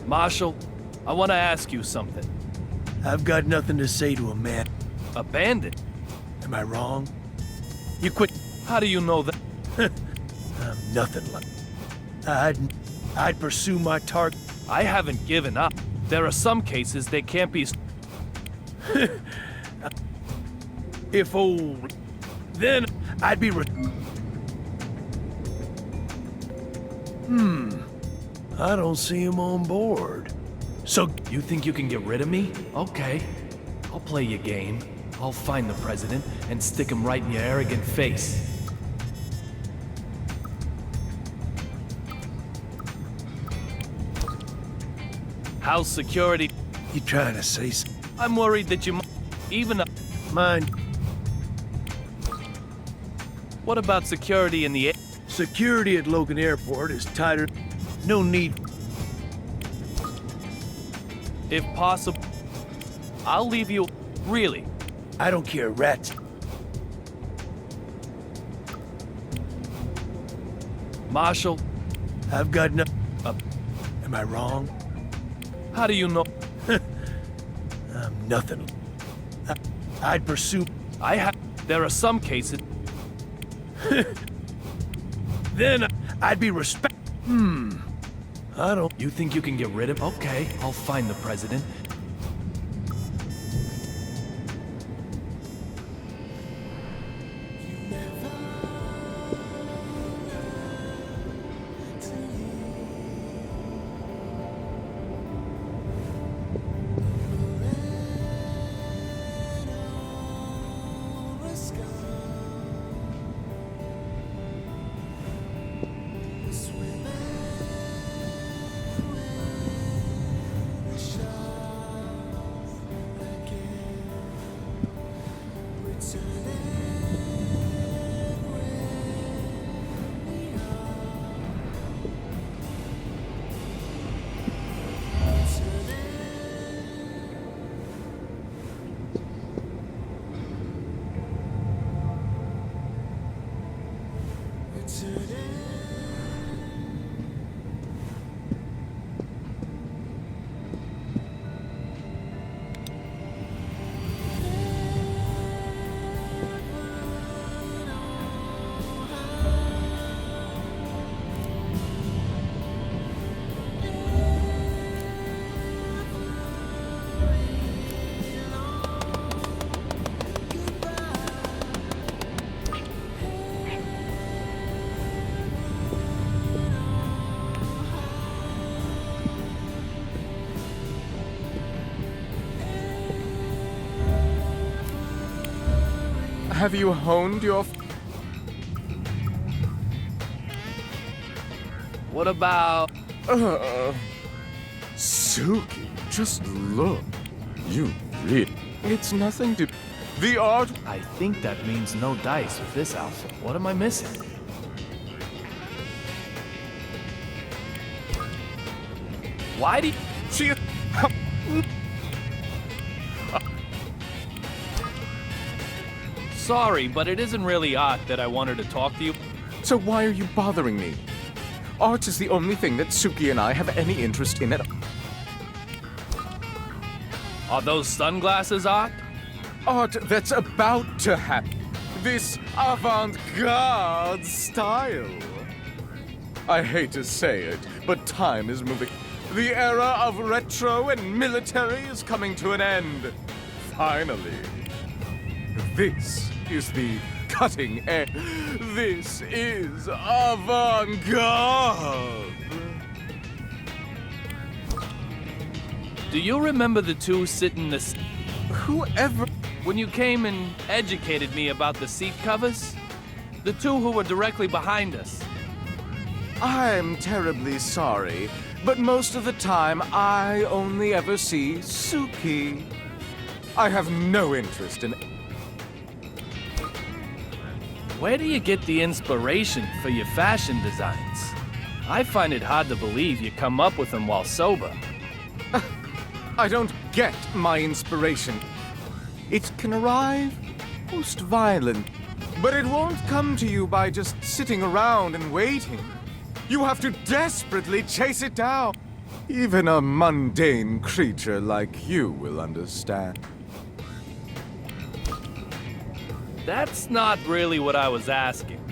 Marshal, I want to ask you something. I've got nothing to say to a man. Abandoned? Am I wrong? You quit. How do you know that? I'm nothing like. I'd pursue my target. I haven't given up. There are some cases they can't be... If old, then I'd be. I don't see him on board. So You think you can get rid of me? Okay. I'll play your game. I'll find the president and stick him right in your arrogant face. How's security? you trying to say something? I'm worried that you even... Mind What about security in the air? security at Logan Airport is tighter. No need. If possible, I'll leave you... Really? I don't care, rats. Marshal, I've got no. Am I wrong? how do you know? I'm nothing. I'd pursue. I have... There are some cases... Then I'd be respect. I don't. You think you can get rid of... Okay, I'll find the president. Have you honed your... What about... Suki, just look. You really... It's nothing to... The art... I think that means no dice with this outfit. What am I missing? Why do you... She... Sorry, but it isn't really art that I wanted to talk to you. So why are you bothering me? Art is the only thing that Suki and I have any interest in at all. Are those sunglasses art? Art that's about to happen. This avant-garde style. I hate to say it, but time is moving. The era of retro and military is coming to an end. Finally. This is the cutting edge. This is avant-garde. Do you remember the two sitting this... Whoever... When you came and educated me about the seat covers? The two who were directly behind us. I'm terribly sorry, but most of the time I only ever see Suki. I have no interest in... Where do you get the inspiration for your fashion designs? I find it hard to believe you come up with them while sober. I don't get my inspiration. It can arrive most violent, but it won't come to you by just sitting around and waiting. You have to desperately chase it down. Even a mundane creature like you will understand. That's not really what I was asking.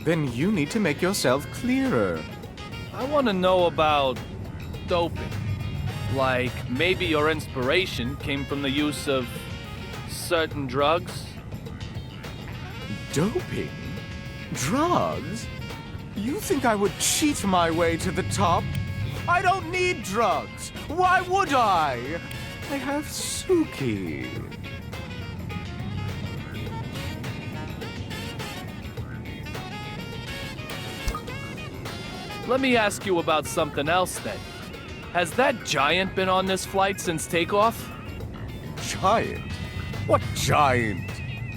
Then you need to make yourself clearer. I want to know about doping. Like, maybe your inspiration came from the use of certain drugs? Doping? Drugs? You think I would cheat my way to the top? I don't need drugs. Why would I? I have Suki. Let me ask you about something else then. Has that giant been on this flight since takeoff? Giant? What giant?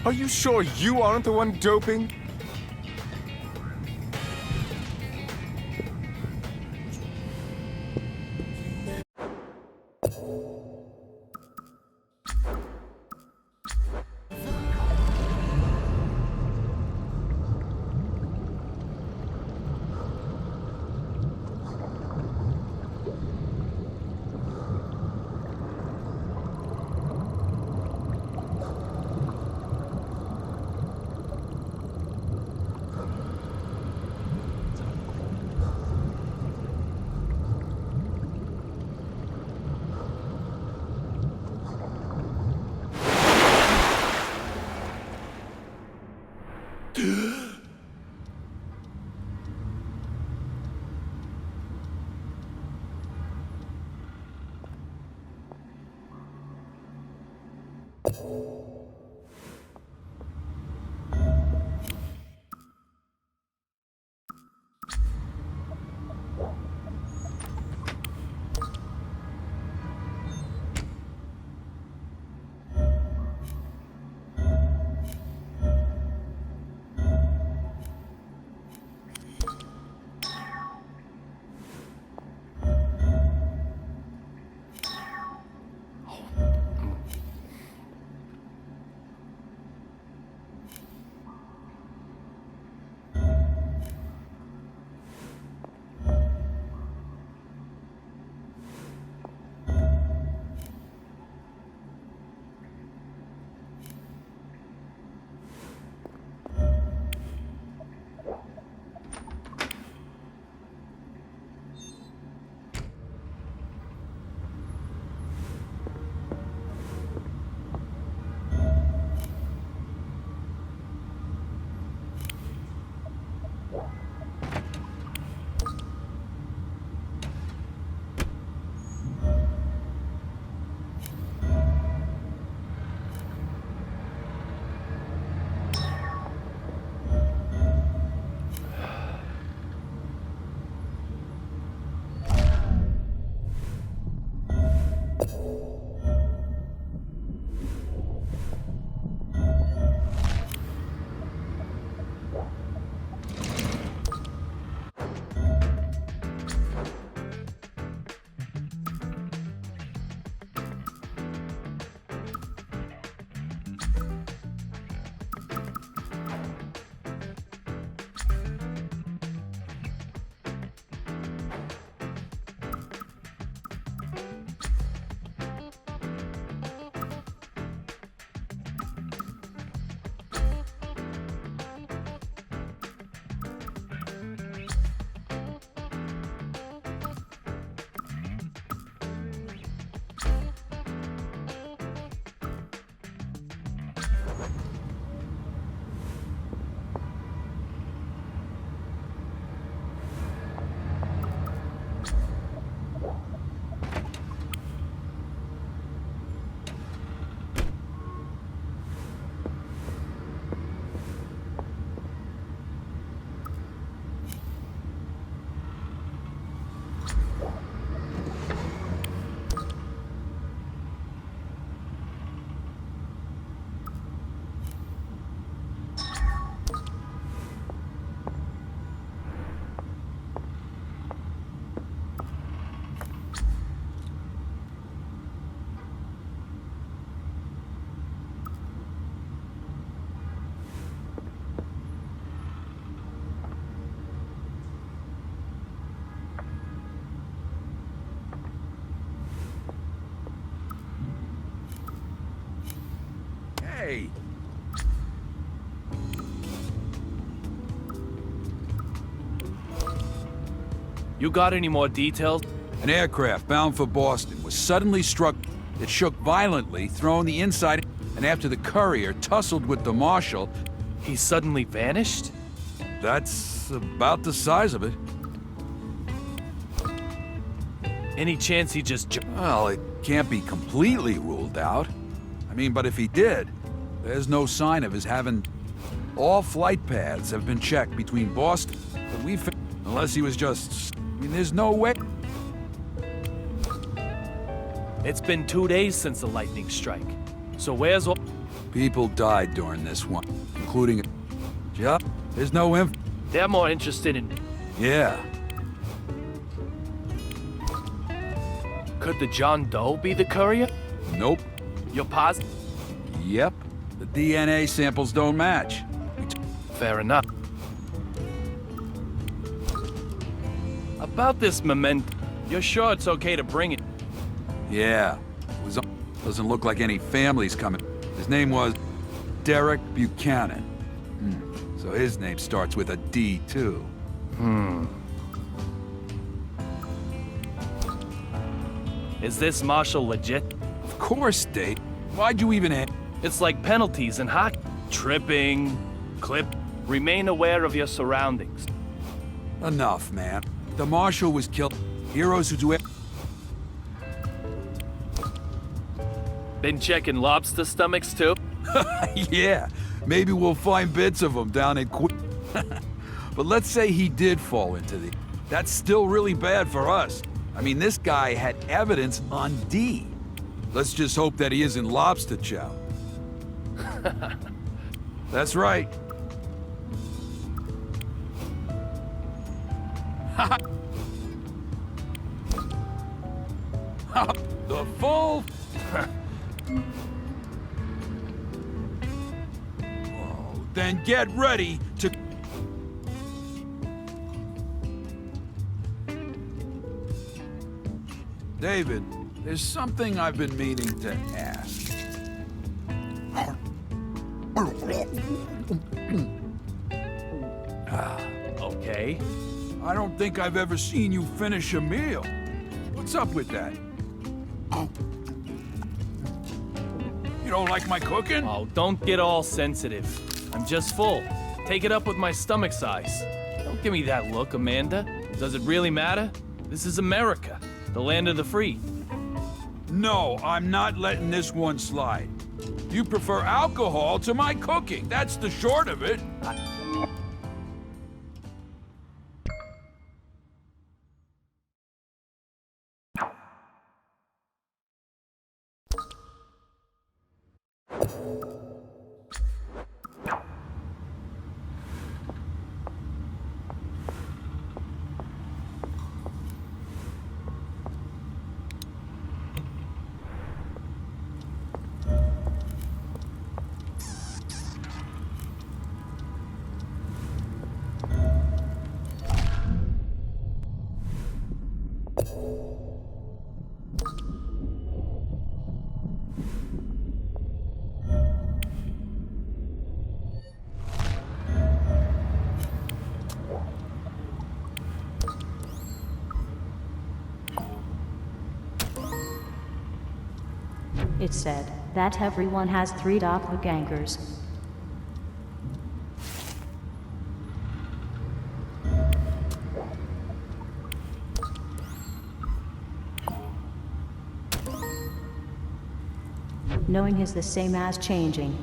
Are you sure you aren't the one doping? Hey, You got any more details? an aircraft bound for Boston was suddenly struck. It shook violently, throwing the inside, and after the courier tussled with the marshal, He suddenly vanished? that's about the size of it. Any chance he just Well, it can't be completely ruled out. I mean, but if he did, there's no sign of his having... All flight paths have been checked between Boston, but unless he was just... I mean, there's no way... It's been 2 days since the lightning strike. So where's all... People died during this one, including... Yeah, there's no inf... They're more interested in... Yeah, Could the John Doe be the courier? nope, You're positive? yep. The DNA samples don't match. Fair enough. About this memento, you're sure it's okay to bring it? Yeah, it was... Doesn't look like any family's coming. His name was Derek Buchanan. So his name starts with a D, too. Is this Marshall legit? Of course, Dave. Why'd you even... It's like penalties in hockey. Tripping, clip. Remain aware of your surroundings. Enough, man. The marshal was killed. Heroes who do it... Been checking lobster stomachs too? Yeah, maybe we'll find bits of them down in But let's say he did fall into the... That's still really bad for us. I mean, this guy had evidence on D. Let's just hope that he isn't lobster chow. That's right. The full... Oh, then get ready to... David, there's something I've been meaning to ask. Okay. I don't think I've ever seen you finish a meal. What's up with that? You don't like my cooking? Oh, don't get all sensitive. I'm just full. Take it up with my stomach size. Don't give me that look, Amanda. Does it really matter? This is America, the land of the free. No, I'm not letting this one slide. You prefer alcohol to my cooking. That's the short of it. It said that everyone has 3 doppelgangers. Knowing is the same as changing.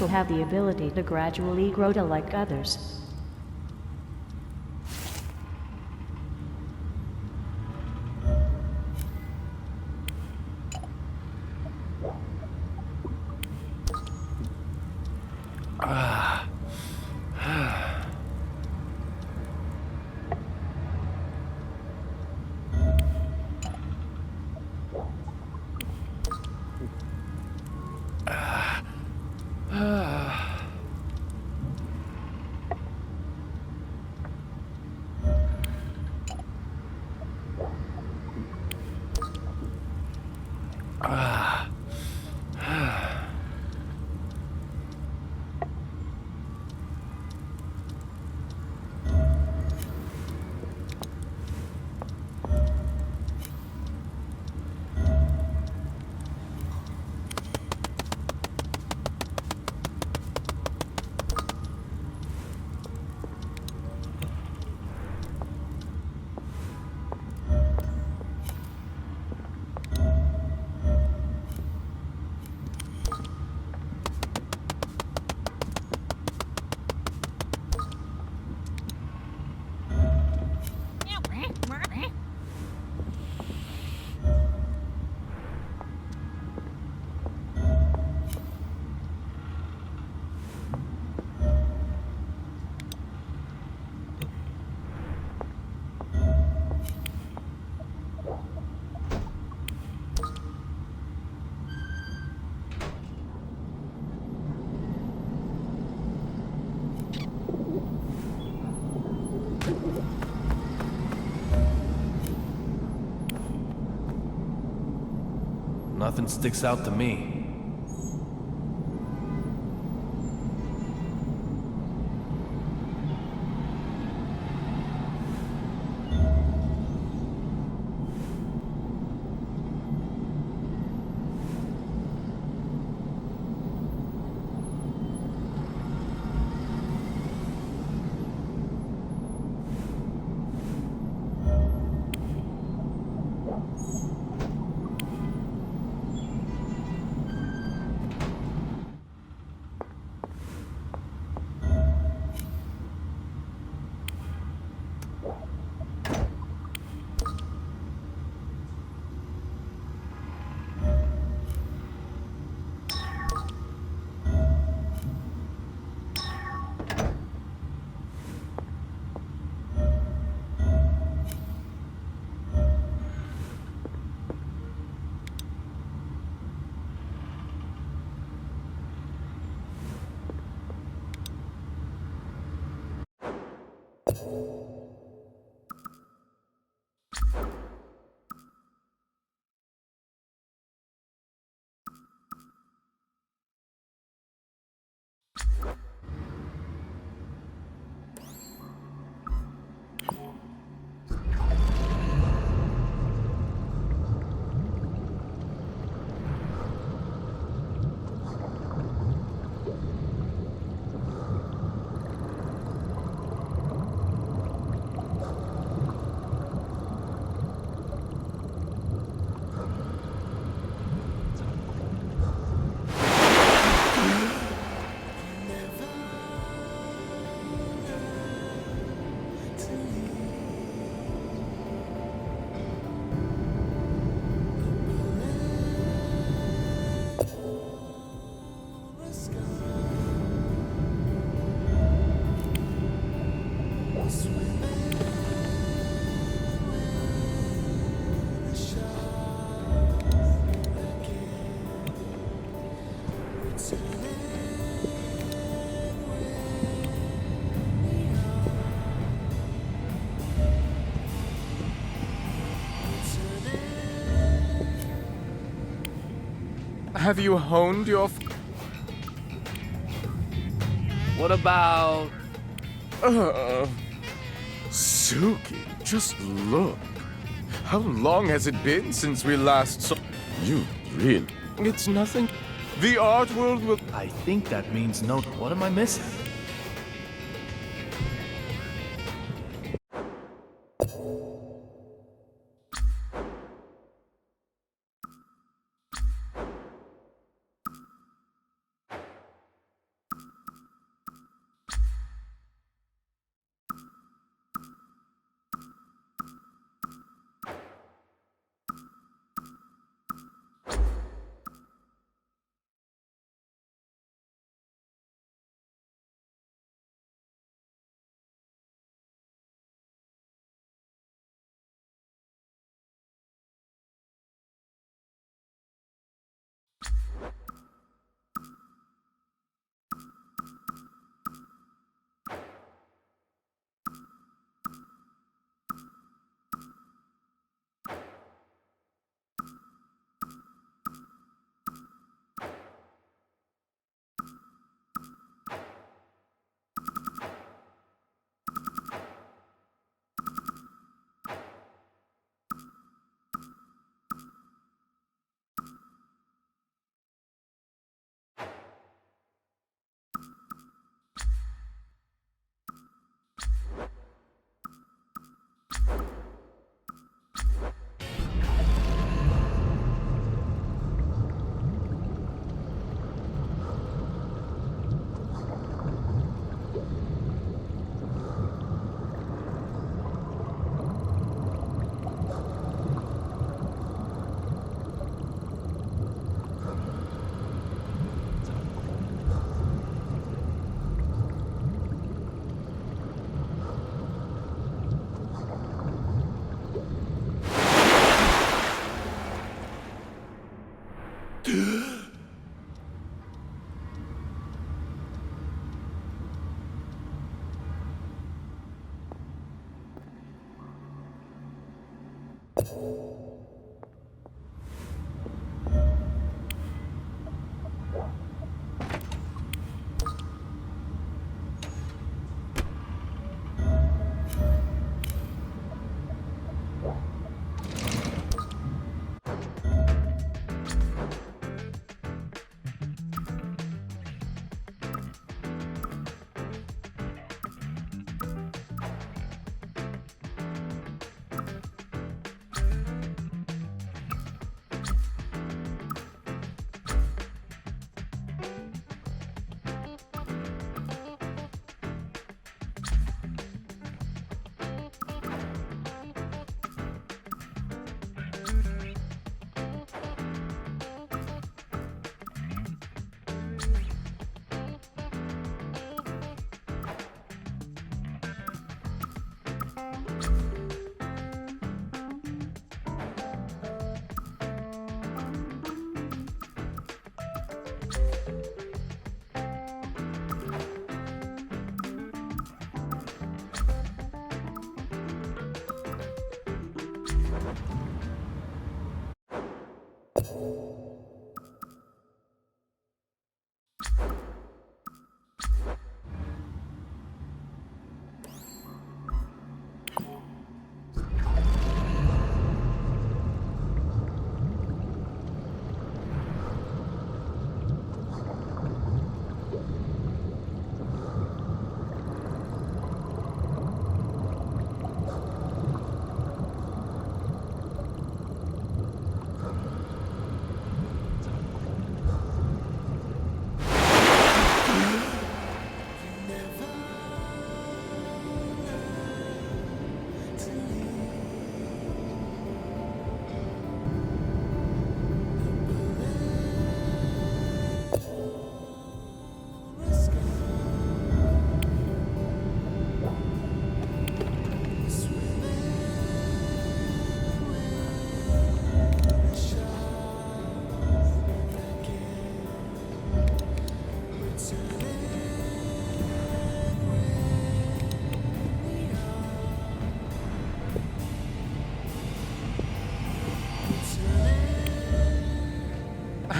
also have the ability to gradually grow to like others. Nothing sticks out to me. Have you honed your... What about... Suki, just look. How long has it been since we last saw... You really... It's nothing. The art world will... I think that means no... What am I missing?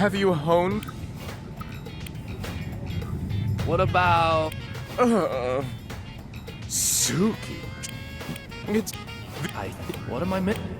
Have you honed? What about... Suki. It's... What am I missing?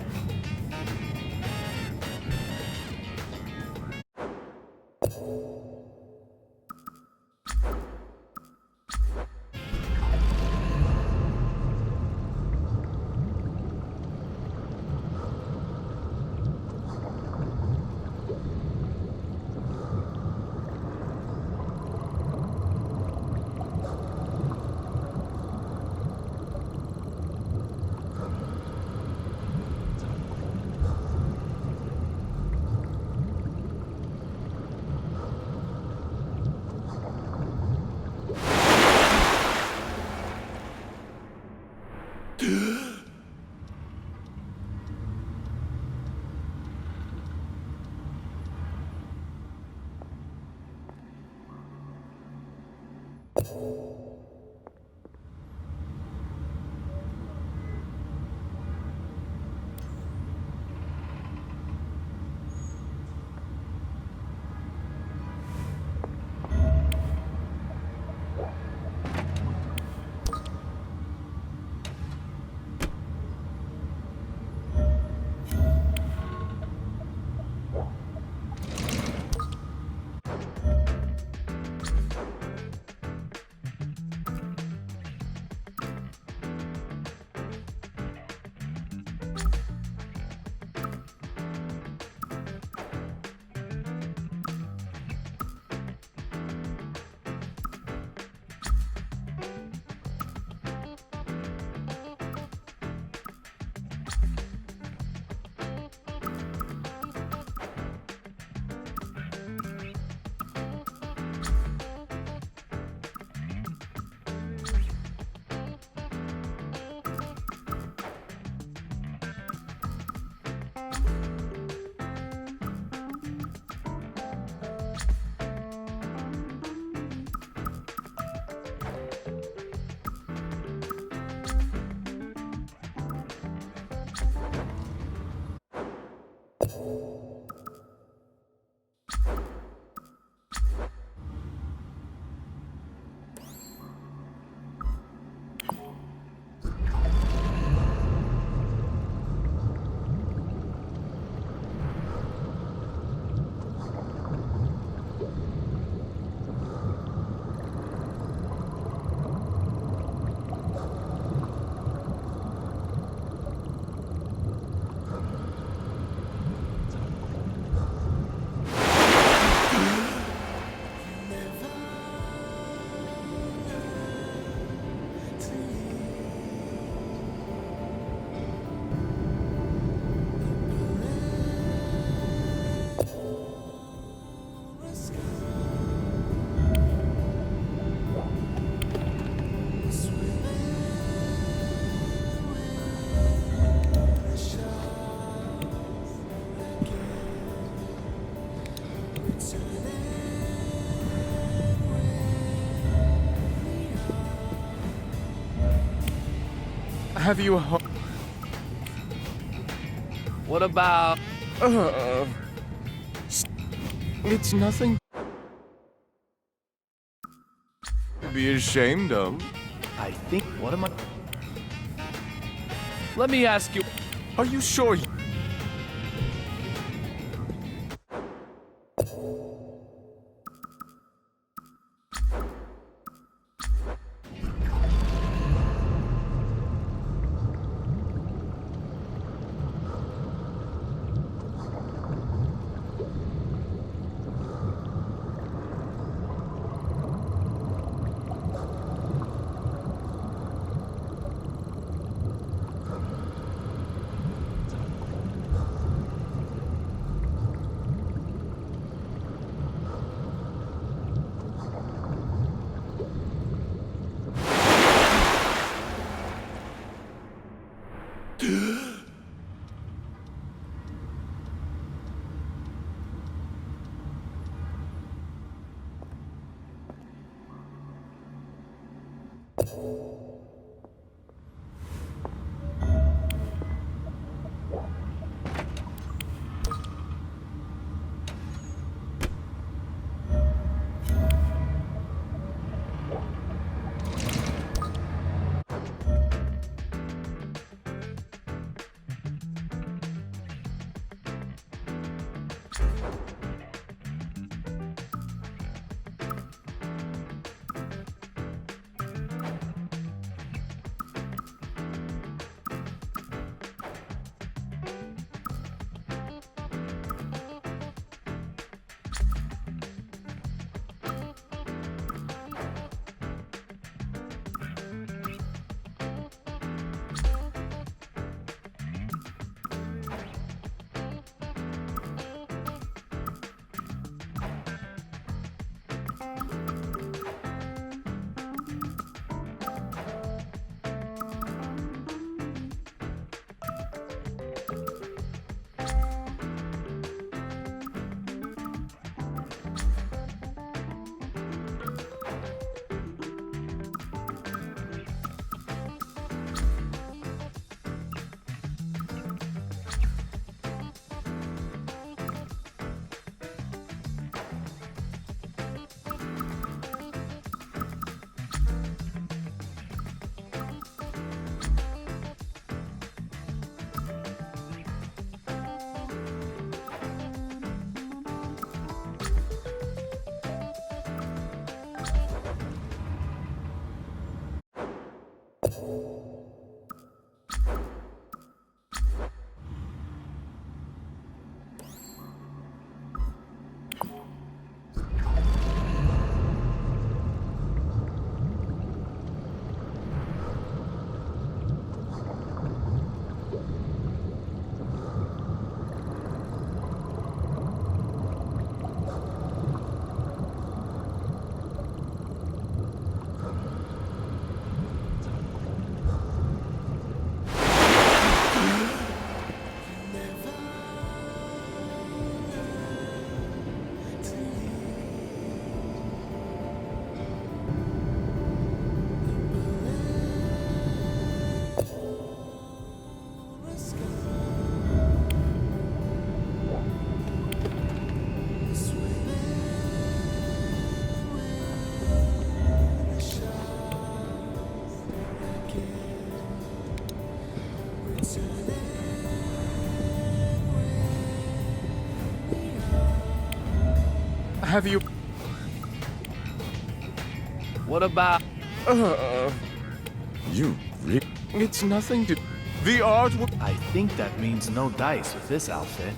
Have you... What about... It's nothing to be ashamed of. I think... What am I... Let me ask you... Are you sure you... Have you... What about... You really... It's nothing to... The art... I think that means no dice with this outfit.